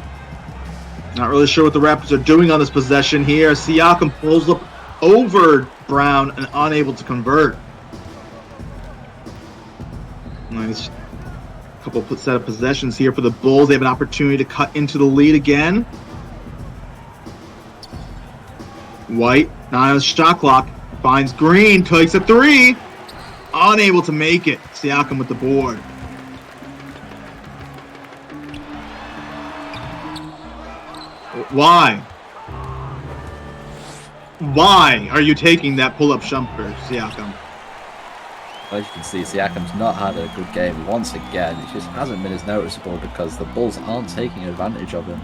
Not really sure what the Raptors are doing on this possession here. Siakam pulls up over Brown and unable to convert. Nice couple set of possessions here for the Bulls. They have an opportunity to cut into the lead again. White, not on the shot clock, finds Green, takes a three. Unable to make it. Siakam with the board. Why? Why are you taking that pull-up jumper, Siakam? As you can see, Siakam's not had a good game once again. It just hasn't been as noticeable because the Bulls aren't taking advantage of him.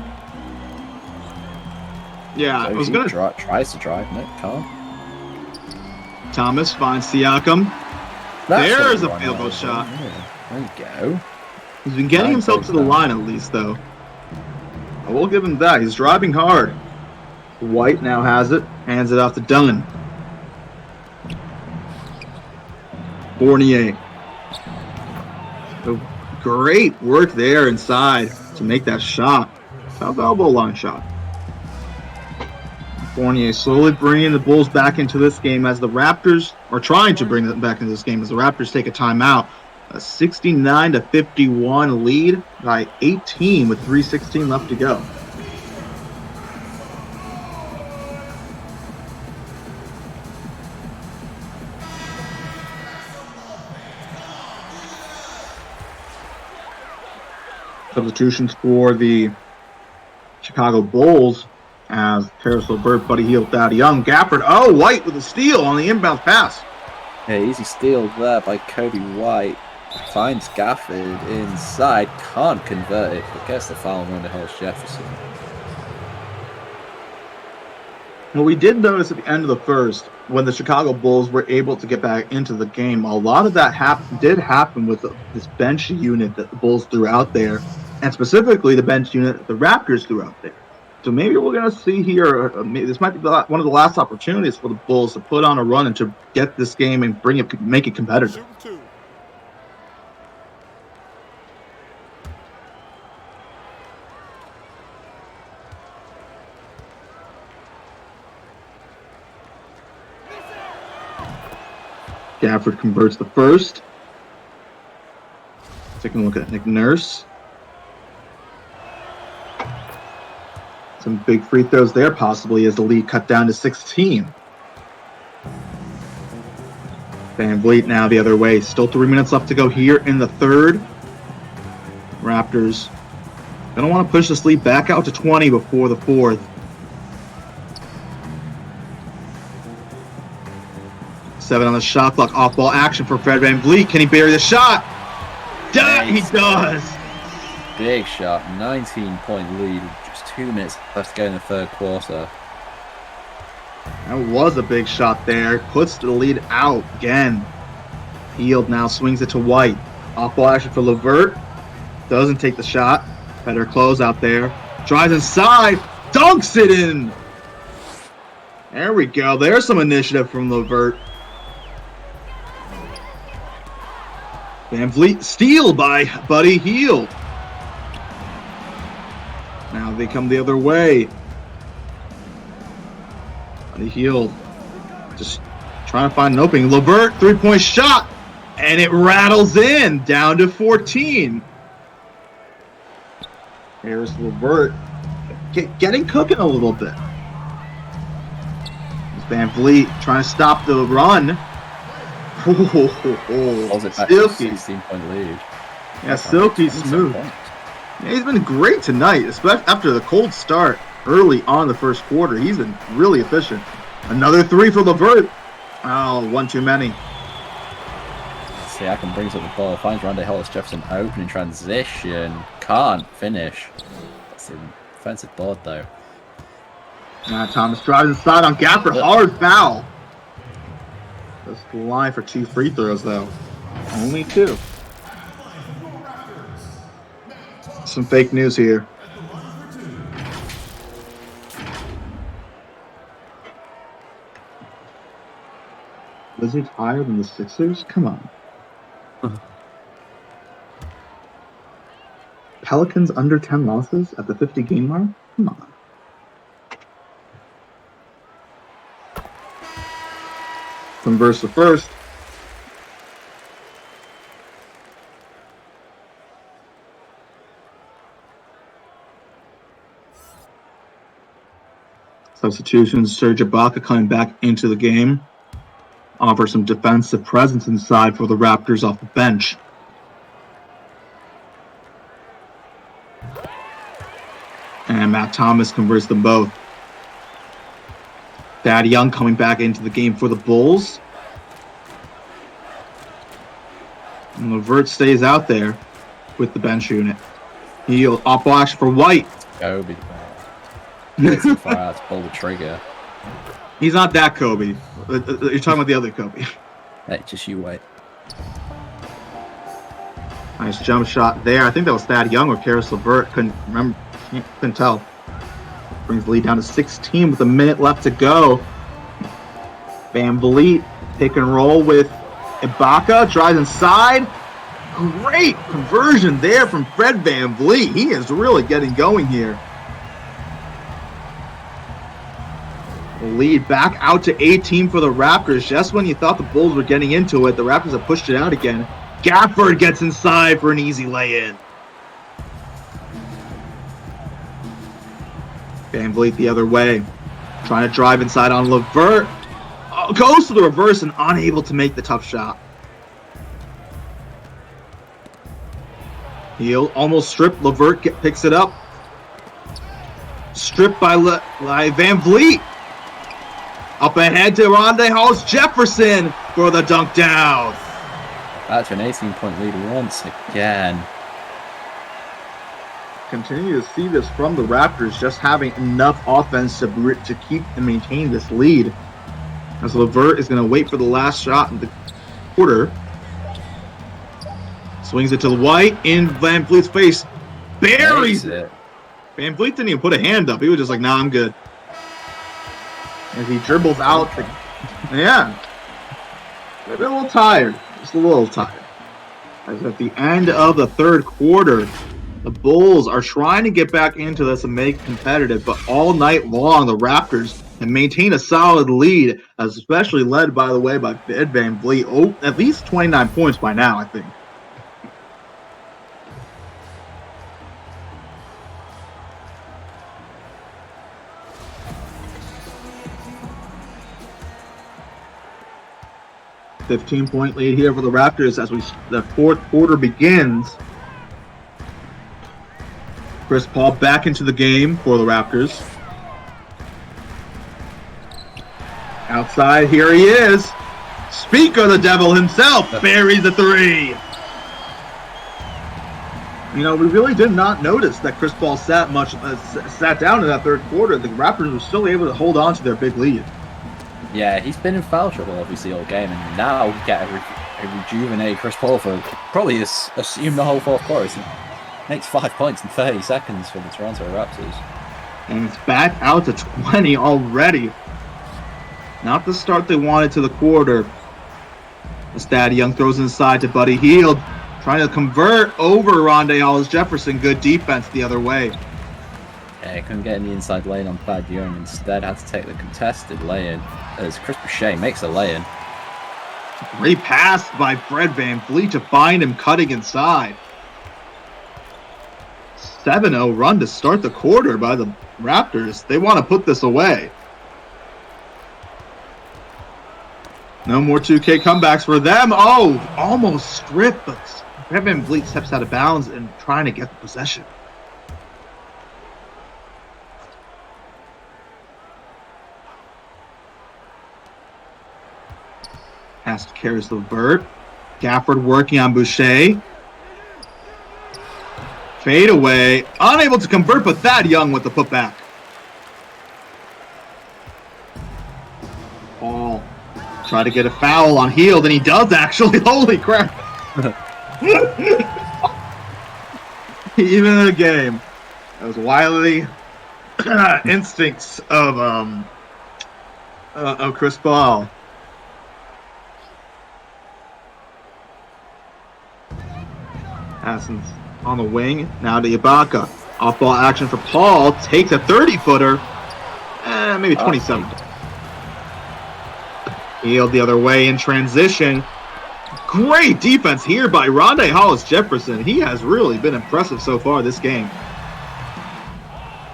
Yeah, So I was he gonna. tries to drive, no, can't. Thomas finds Siakam. There's a field goal shot. Yeah, there you go. He's been getting himself to the line at least, though. I will give him that. He's driving hard. White now has it. Hands it off to Dunn. Fournier. So great work there inside to make that shot. South elbow line shot. Fournier slowly bringing the Bulls back into this game as the Raptors are trying to bring them back into this game as the Raptors take a timeout. A 69-51 lead by 18 with 3:16 left to go. Substitutions for the Chicago Bulls as Karis LeVert, Buddy Hield, Thad Young, Gafford. Oh, White with a steal on the inbound pass. Yeah, easy steal there by Kobe White. Finds Gafford inside, can't convert it, but gets the foul on the Hollis Jefferson. Well, we did notice at the end of the first, when the Chicago Bulls were able to get back into the game, a lot of that did happen with this bench unit that the Bulls threw out there, and specifically the bench unit that the Raptors threw out there. So maybe we're going to see here, this might be one of the last opportunities for the Bulls to put on a run and to get this game and make it competitive. Gafford converts the first. Taking a look at Nick Nurse. Some big free throws there, possibly, as the lead cut down to 16. Van Vliet now the other way. Still 3 minutes left to go here in the third. Raptors going to want to push this lead back out to 20 before the fourth. Seven on the shot clock. Off-ball action for Fred Van Vliet. Can he bury the shot? He does. Big shot. 19-point lead. Just 2 minutes left to go in the third quarter. That was a big shot there. Puts the lead out again. Hield now swings it to White. Off-ball action for LeVert. Doesn't take the shot. Better close out there. Drives inside. Dunks it in. There we go. There's some initiative from LeVert. Van Vliet steal by Buddy Hield. Now they come the other way. Buddy Hield just trying to find an opening. LeVert, three-point shot, and it rattles in down to 14. Here's Levert getting cooking a little bit. Van Vliet trying to stop the run. Holds it back to a Silky. 16-point lead. Yeah, Silky smooth. Yeah, he's been great tonight, especially after the cold start early on the first quarter. He's been really efficient. Another three for Levert. Oh, one too many. Siakam brings up the ball, finds Rondé Hollis-Jefferson open in transition. Can't finish. That's an offensive board, though. Now Thomas drives inside on Gafford. Hard foul. That's the line for 2 free throws, though. Only 2. Some fake news here. Wizards higher than the Sixers? Come on. Pelicans under 10 losses at the 50-game mark? Come on. Converse the first. Substitutions, Serge Ibaka coming back into the game. Offer some defensive presence inside for the Raptors off the bench. And Matt Thomas converts them both. Thad Young coming back into the game for the Bulls. And Levert stays out there with the bench unit. He'll up action for White. Kobe. Gets too far out to pull the trigger. He's not that Kobe. You're talking about the other Kobe. Hey, just you wait. Nice jump shot there. I think that was Thad Young or Karis LeVert. Couldn't tell. Brings the lead down to 16 with a minute left to go. Van Vliet pick and roll with Ibaka. Drives inside. Great conversion there from Fred Van Vliet. He is really getting going here. The lead back out to 18 for the Raptors. Just when you thought the Bulls were getting into it, the Raptors have pushed it out again. Gafford gets inside for an easy lay-in. Van Vliet the other way. Trying to drive inside on LeVert. Oh, goes to the reverse and unable to make the tough shot. He'll almost strip. LeVert picks it up. Stripped by Van Vliet. Up ahead to Rondé Hollis-Jefferson for the dunk down. Back to an 18-point lead once again. Continue to see this from the Raptors, just having enough offense to keep and maintain this lead. As LeVert is going to wait for the last shot in the quarter. Swings it to White in Van Vliet's face. Buries it. Van Vliet didn't even put a hand up. He was just like, nah, I'm good. As he dribbles out. Yeah. Maybe a little tired. Just a little tired. As at the end of the third quarter, the Bulls are trying to get back into this and make it competitive, but all night long, the Raptors have maintained a solid lead, especially led, by the way, by Fred Van Vliet. Oh, at least 29 points by now, I think. .15 lead here for the Raptors as the fourth quarter begins. Chris Paul back into the game for the Raptors. Outside, here he is. Speak of the devil himself, buries the three. You know, we really did not notice that Chris Paul sat down in that third quarter. The Raptors were still able to hold on to their big lead. Yeah, he's been in foul trouble obviously all game, and now we get a rejuvenated Chris Paul for probably assume the whole fourth quarter. He makes 5 points in 30 seconds for the Toronto Raptors. And it's back out to 20 already. Not the start they wanted to the quarter. As Thad Young throws inside to Buddy Hield, trying to convert over Rondé Hollis-Jefferson. Good defense the other way. Yeah, he couldn't get in the inside lane on Thad Young. Instead, had to take the contested lay-in as Chris Boucher makes a lay-in. Great pass by Fred Van Vliet to find him cutting inside. 7-0 run to start the quarter by the Raptors. They want to put this away. No more 2K comebacks for them. Oh, almost stripped, but Van Vliet steps out of bounds and trying to get the possession. Pass to Caris LeVert. Gafford working on Boucher. Fade away. Unable to convert, but Thad Young with the putback. Paul try to get a foul on Hield, and he does actually. Holy crap. Even in a game, those wily instincts of Chris Paul. Hassens on the wing, now to Ibaka. Off-ball action for Paul, takes a 30-footer, maybe 27. Hield the other way in transition. Great defense here by Rondé Hollis-Jefferson. He has really been impressive so far this game.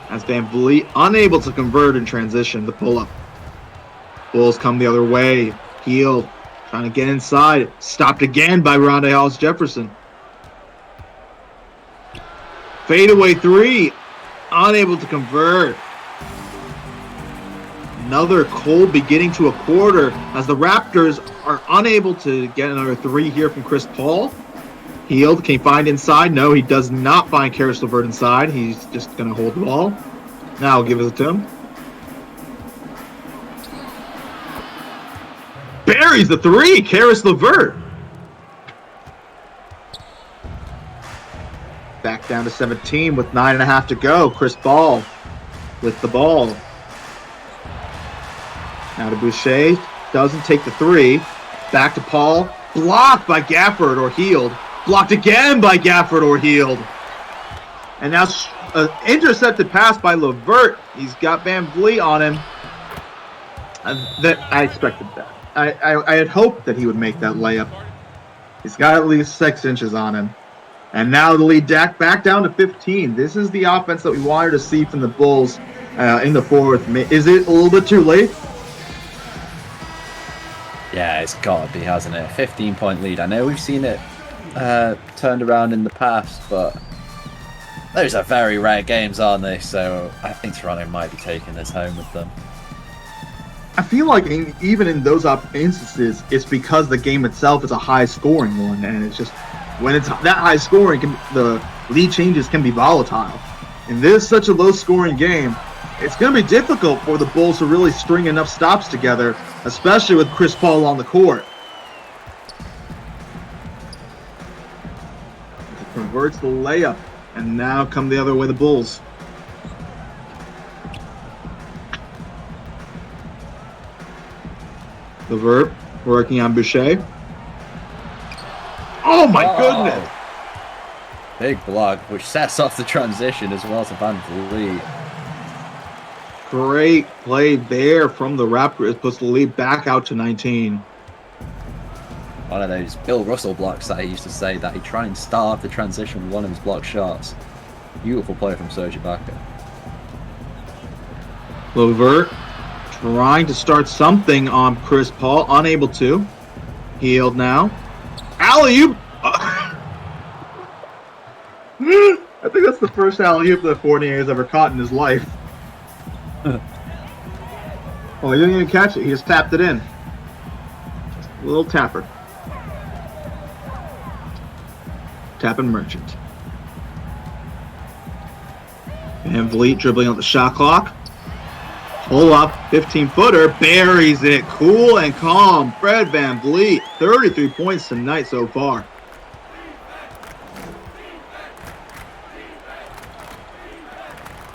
As Van Vliet unable to convert in transition, the pull-up. Bulls come the other way. Hield trying to get inside. Stopped again by Rondé Hollis-Jefferson. Fadeaway three. Unable to convert. Another cold beginning to a quarter as the Raptors are unable to get another three here from Chris Paul. Hield, can he find inside? No, he does not find Caris LeVert inside. He's just going to hold the ball. Now I'll give it to him. Buries the three, Caris LeVert. Back down to 17 with 9.5 to go. Chris Paul with the ball. Now to Boucher. Doesn't take the three. Back to Paul. Blocked by Gafford or Hield. Blocked again by Gafford or Hield. And now intercepted pass by LeVert. He's got Van Vliet on him. I expected that. I had hoped that he would make that layup. He's got at least 6 inches on him. And now the lead back down to 15. This is the offense that we wanted to see from the Bulls in the fourth. Is it a little bit too late? Yeah, it's got to be, hasn't it? 15-point lead. I know we've seen it turned around in the past, but those are very rare games, aren't they? So I think Toronto might be taking this home with them. I feel like even in those instances, it's because the game itself is a high-scoring one, and it's just when it's that high-scoring, the lead changes can be volatile. In this such a low-scoring game, it's going to be difficult for the Bulls to really string enough stops together, especially with Chris Paul on the court. He converts the layup, and now come the other way the Bulls. LeVert working on Boucher. Oh my goodness! Big block, which sets off the transition as well to Van Vliet. Great play there from the Raptors. Puts the lead back out to 19. One of those Bill Russell blocks that he used to say that he'd try and start off the transition with one of his block shots. Beautiful play from Serge Ibaka. LeVert trying to start something on Chris Paul. Unable to. Hield now. Alley-oop! I think that's the first alley-oop that Fournier has ever caught in his life. Well, he didn't even catch it. He just tapped it in. Just a little tapper. Tapping Merchant. Van Vliet dribbling on the shot clock. Pull up, 15-footer, buries it, cool and calm. Fred Van Vliet, 33 points tonight so far.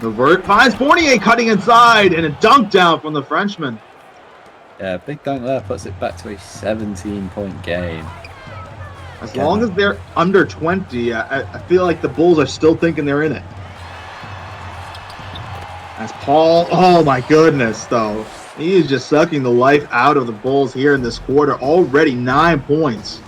LeVert finds Fournier cutting inside, and a dunk down from the Frenchman. Yeah, big dunk there puts it back to a 17-point game. As long as they're under 20, I feel like the Bulls are still thinking they're in it. As Paul, oh my goodness, though. He is just sucking the life out of the Bulls here in this quarter. Already 9 points.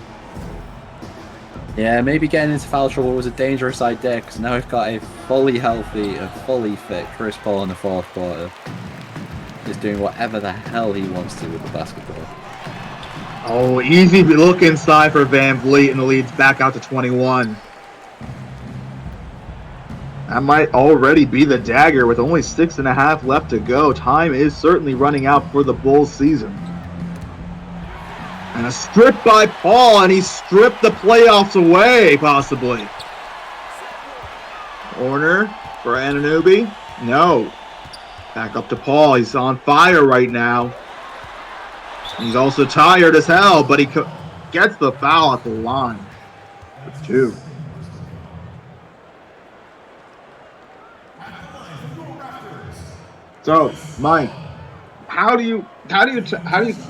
Yeah, maybe getting into foul trouble was a dangerous idea because now we've got a fully healthy and fully fit Chris Paul in the fourth quarter. Just doing whatever the hell he wants to with the basketball. Oh, easy look inside for Van Vliet, and the lead's back out to 21. That might already be the dagger with only 6.5 left to go. Time is certainly running out for the Bulls season. And a strip by Paul, and he stripped the playoffs away, possibly. Corner for Anunoby. No. Back up to Paul. He's on fire right now. He's also tired as hell, but he gets the foul at the line. It's 2. So, Mike, how do you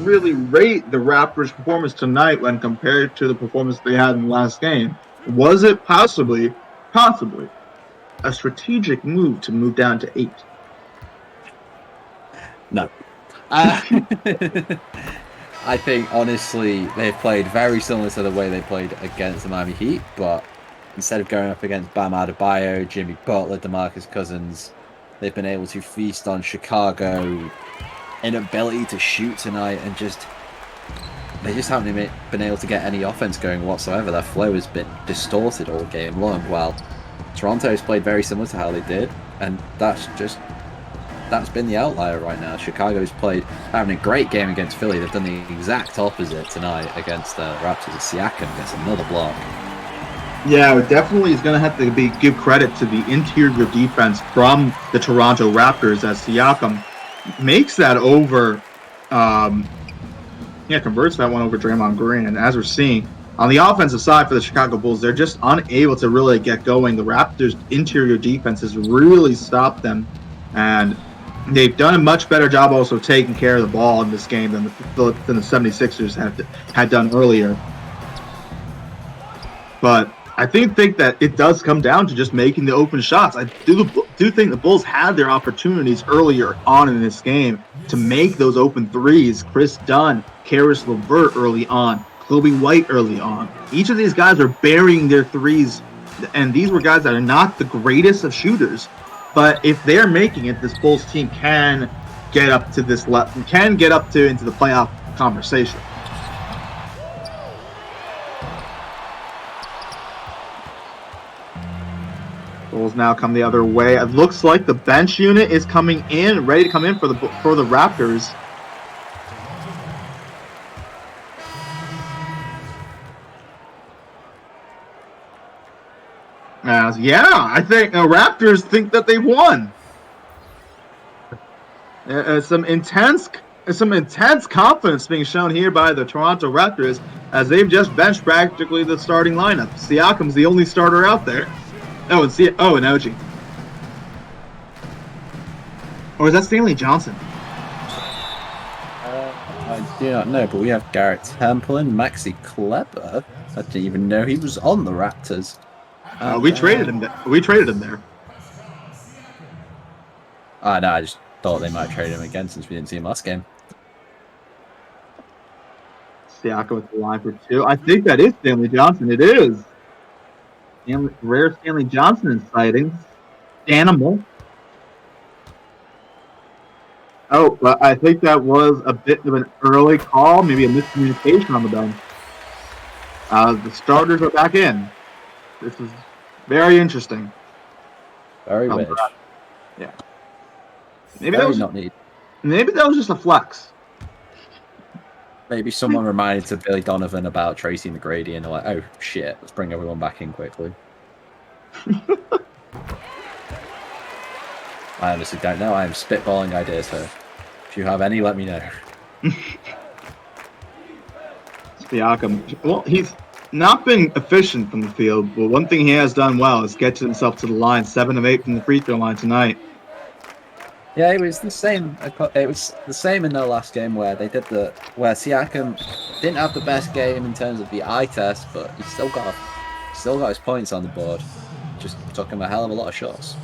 really rate the Raptors' performance tonight when compared to the performance they had in the last game? Was it possibly a strategic move to move down to 8? No. I think, honestly, they've played very similar to the way they played against the Miami Heat, but instead of going up against Bam Adebayo, Jimmy Butler, DeMarcus Cousins, they've been able to feast on Chicago inability to shoot tonight, and they just haven't been able to get any offense going whatsoever. Their flow has been distorted all game long, while Toronto's played very similar to how they did, and that's been the outlier right now. Chicago's having a great game against Philly. They've done the exact opposite tonight against the Raptors. Siakam gets another block. Yeah, it definitely is going to have to give credit to the interior defense from the Toronto Raptors as Siakam makes that over, converts that one over Draymond Green. And as we're seeing, on the offensive side for the Chicago Bulls, they're just unable to really get going. The Raptors' interior defense has really stopped them, and they've done a much better job also taking care of the ball in this game than the 76ers had done earlier. But I think that it does come down to just making the open shots. I do think the Bulls had their opportunities earlier on in this game to make those open threes. Chris Dunn, Karis LeVert early on, Kobe White early on. Each of these guys are burying their threes, and these were guys that are not the greatest of shooters. But if they're making it, this Bulls team can get up to into the playoff conversation. Bulls now come the other way. It looks like the bench unit is coming in, ready to come in for the Raptors. I think the Raptors think that they won. Some intense confidence being shown here by the Toronto Raptors as they've just benched practically the starting lineup. Siakam's the only starter out there. And OG. Or is that Stanley Johnson? I do not know, but we have Garrett Temple and Maxi Kleber. I didn't even know he was on the Raptors. We traded him. We traded him there. No, I just thought they might trade him again since we didn't see him last game. Siakam with the line for 2. I think that is Stanley Johnson. It is. Rare Stanley Johnson sightings. Animal. Oh, but I think that was a bit of an early call, maybe a miscommunication on the bench. The starters are back in. This is very interesting. Very weird. Yeah. Maybe that was just a flex. Maybe someone reminded to Billy Donovan about Tracy McGrady and they're like, oh shit, let's bring everyone back in quickly. I honestly don't know. I am spitballing ideas here. If you have any, let me know. Siakam, well, he's not been efficient from the field, but one thing he has done well is get himself to the line. 7 of 8 from the free throw line tonight. Yeah, it was the same. It was the same in their last game where Siakam didn't have the best game in terms of the eye test, but he still got his points on the board. Just took him a hell of a lot of shots.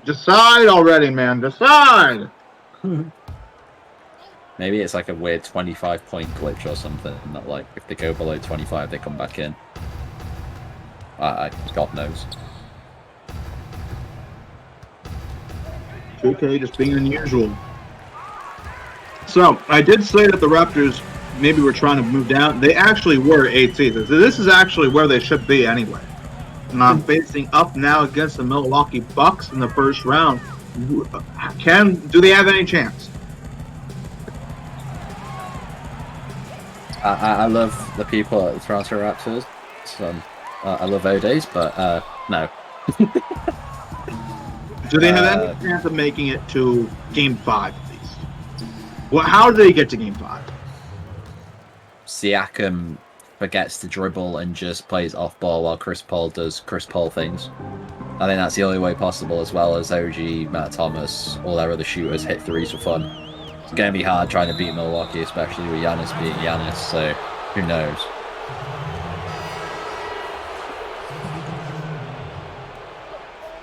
Decide already, man. Decide. Maybe it's like a weird 25-point glitch or something that, like, if they go below 25, they come back in. God knows. 2K just being unusual. So, I did say that the Raptors maybe were trying to move down. They actually were 8 seasons. So this is actually where they should be anyway. Facing up now against the Milwaukee Bucks in the first round. Do they have any chance? I love the people at the Toronto Raptors. So, I love O-Days, but no. Do they have any chance of making it to Game 5 at least? Well, how do they get to Game 5? Siakam forgets to dribble and just plays off ball while Chris Paul does Chris Paul things. I think that's the only way possible, as well as OG, Matt Thomas, all their other shooters hit threes for fun. It's going to be hard trying to beat Milwaukee, especially with Giannis being Giannis, so who knows.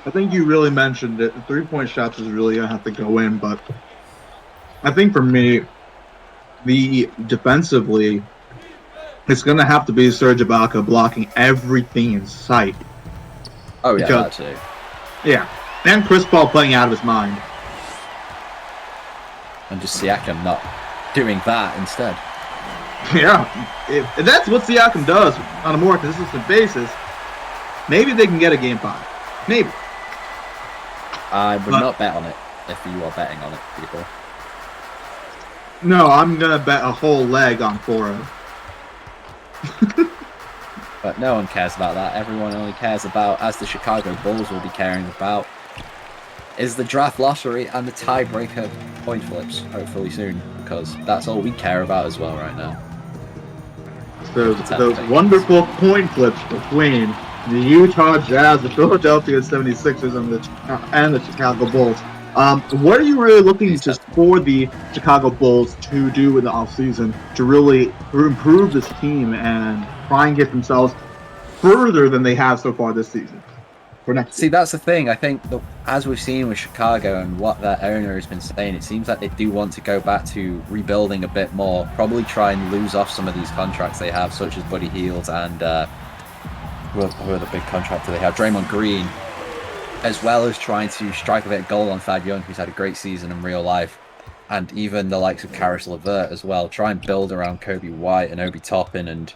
I think you really mentioned it. The three-point shots is really going to have to go in, but I think for me, defensively, it's going to have to be Serge Ibaka blocking everything in sight. Oh, yeah, that too. Yeah, and Chris Paul playing out of his mind. And just Siakam not doing that instead. Yeah, if that's what Siakam does on a more consistent basis, maybe they can get a Game 5. Maybe. I would not bet on it if you are betting on it, people. No, I'm going to bet a whole leg on 4-0. But no one cares about that. Everyone only cares about, as the Chicago Bulls will be caring about, is the draft lottery and the tiebreaker point flips, hopefully soon, because that's all we care about as well right now. Those wonderful coin flips between the Utah Jazz, the Philadelphia 76ers, and the Chicago Bulls. What are you really looking for the Chicago Bulls to do in the offseason to really improve this team and try and get themselves further than they have so far this season? For next See, that's the thing. I think that, as we've seen with Chicago and what their owner has been saying, it seems like they do want to go back to rebuilding a bit more. Probably try and lose off some of these contracts they have, such as Buddy Hield and who are the big contractor they have, Draymond Green, as well as trying to strike a bit of gold on Thad Young, who's had a great season in real life, and even the likes of Karis LeVert as well. Try and build around Kobe White and Obi Toppin, and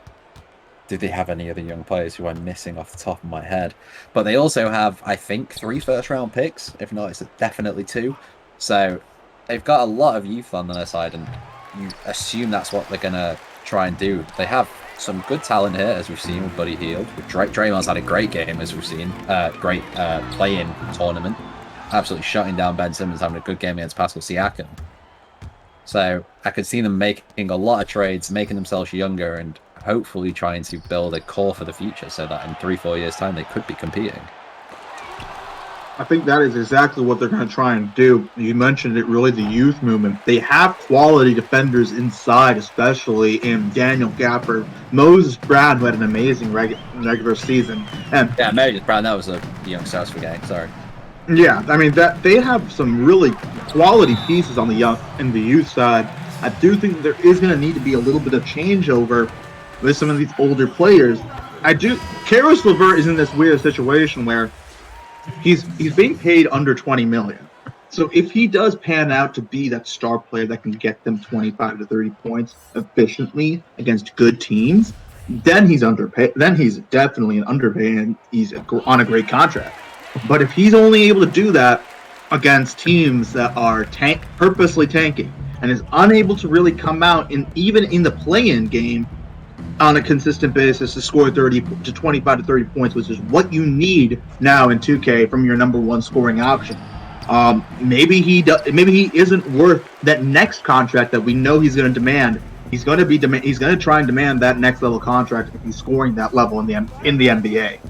do they have any other young players who I'm missing off the top of my head? But they also have, I think, 3 first-round picks. If not, it's definitely 2. So they've got a lot of youth on their side, and you assume that's what they're going to try and do. They have some good talent here, as we've seen with Buddy Hield. Draymond's had a great game, as we've seen. Great play-in tournament. Absolutely shutting down Ben Simmons, having a good game against Pascal Siakam. So I could see them making a lot of trades, making themselves younger, and hopefully trying to build a core for the future so that in 3-4 years' time they could be competing. I think that is exactly what they're going to try and do. You mentioned it, really, the youth movement. They have quality defenders inside, especially in Daniel Gafford, Moses Brown, who had an amazing regular season. And yeah, Moses Brown, that was a young stars for game, sorry. Yeah, I mean, that they have some really quality pieces on the youth side. I do think there is going to need to be a little bit of changeover with some of these older players. Karis LeVert is in this weird situation where he's being paid under $20 million. So if he does pan out to be that star player that can get them 25 to 30 points efficiently against good teams, then he's underpaid. Then he's definitely an underpaid, and he's on a great contract. But if he's only able to do that against teams that are purposely tanking and is unable to really come out even in the play-in game on a consistent basis to score 30 to 25 to 30 points, which is what you need now in 2K from your number one scoring option. Maybe he isn't worth that next contract that we know he's going to demand. He's going to try and demand that next level contract if he's scoring that level in the NBA.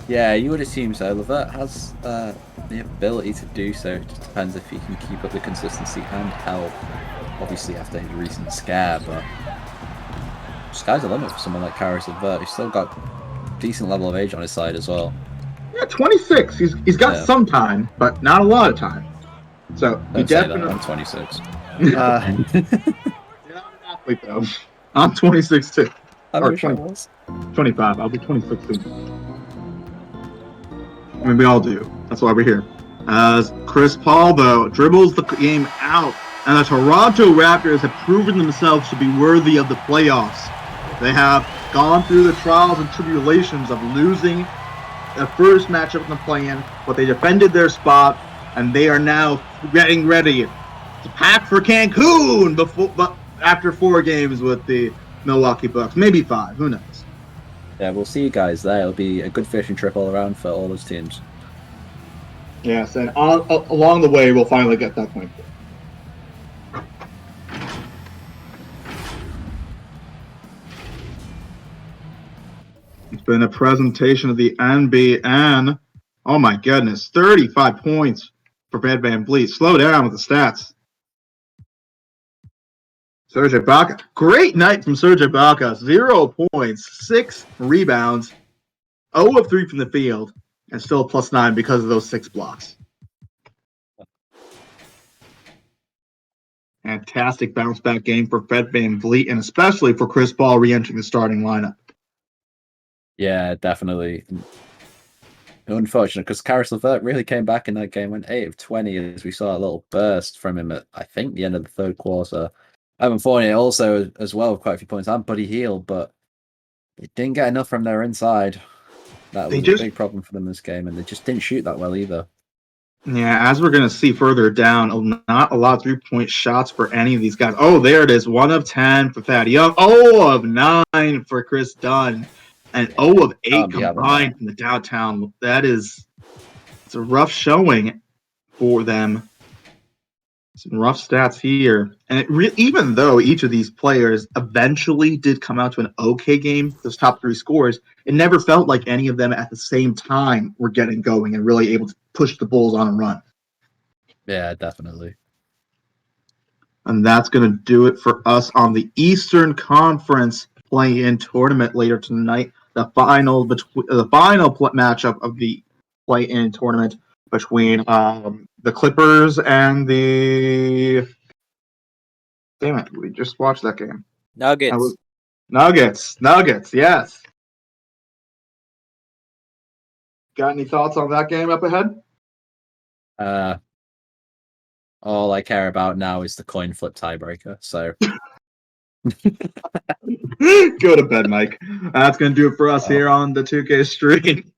Yeah, you would assume so. LeVert has the ability to do so. It just depends if he can keep up the consistency and health. Obviously after his recent scare, but sky's the limit for someone like Karis LeVert. He's still got a decent level of age on his side as well. Yeah, 26. He's got some time, but not a lot of time. So Don't say that, I'm 26. Uh, You're not an athlete, though. I'm 26 too. I Or wish I 20, was. 25. I'll be 26 soon. I mean, we all do. That's why we're here. As Chris Paul, though, dribbles the game out, and the Toronto Raptors have proven themselves to be worthy of the playoffs. They have gone through the trials and tribulations of losing the first matchup in the play-in, but they defended their spot, and they are now getting ready to pack for Cancun but after 4 games with the Milwaukee Bucks, maybe 5. Who knows? Yeah, we'll see you guys there. It'll be a good fishing trip all around for all those teams. Yes, and along the way, we'll finally get that point. It's been a presentation of the NBN. Oh my goodness, 35 points for Fred VanVleet. Slow down with the stats. Serge Ibaka, great night from Serge Ibaka. 0 points, 6 rebounds, 0 of 3 from the field, and still +9 because of those 6 blocks. Fantastic bounce back game for Fred VanVleet, and especially for Chris Paul re-entering the starting lineup. Yeah, definitely. Unfortunate, because Karis LeVert really came back in that game, went 8 of 20, as we saw a little burst from him at, I think, the end of the third quarter. Evan Fournier also, as well, quite a few points, and Buddy Hield, but they didn't get enough from their inside. That was a big problem for them this game, and they just didn't shoot that well either. Yeah, as we're going to see further down, not a lot of 3-point shots for any of these guys. Oh, there it is. 1 of 10 for Thad Young. 0 of 9 for Chris Dunn. And 0 of 8 combined from the downtown. It's a rough showing for them. Some rough stats here. And even though each of these players eventually did come out to an okay game, those top 3 scores, it never felt like any of them at the same time were getting going and really able to push the Bulls on a run. Yeah, definitely. And that's going to do it for us on the Eastern Conference play-in tournament later tonight. The final matchup of the play-in tournament between the Clippers and the... Damn it, we just watched that game. Nuggets. Nuggets, yes. Got any thoughts on that game up ahead? All I care about now is the coin flip tiebreaker, so... Go to bed, Mike. That's going to do it for us here on the 2K stream.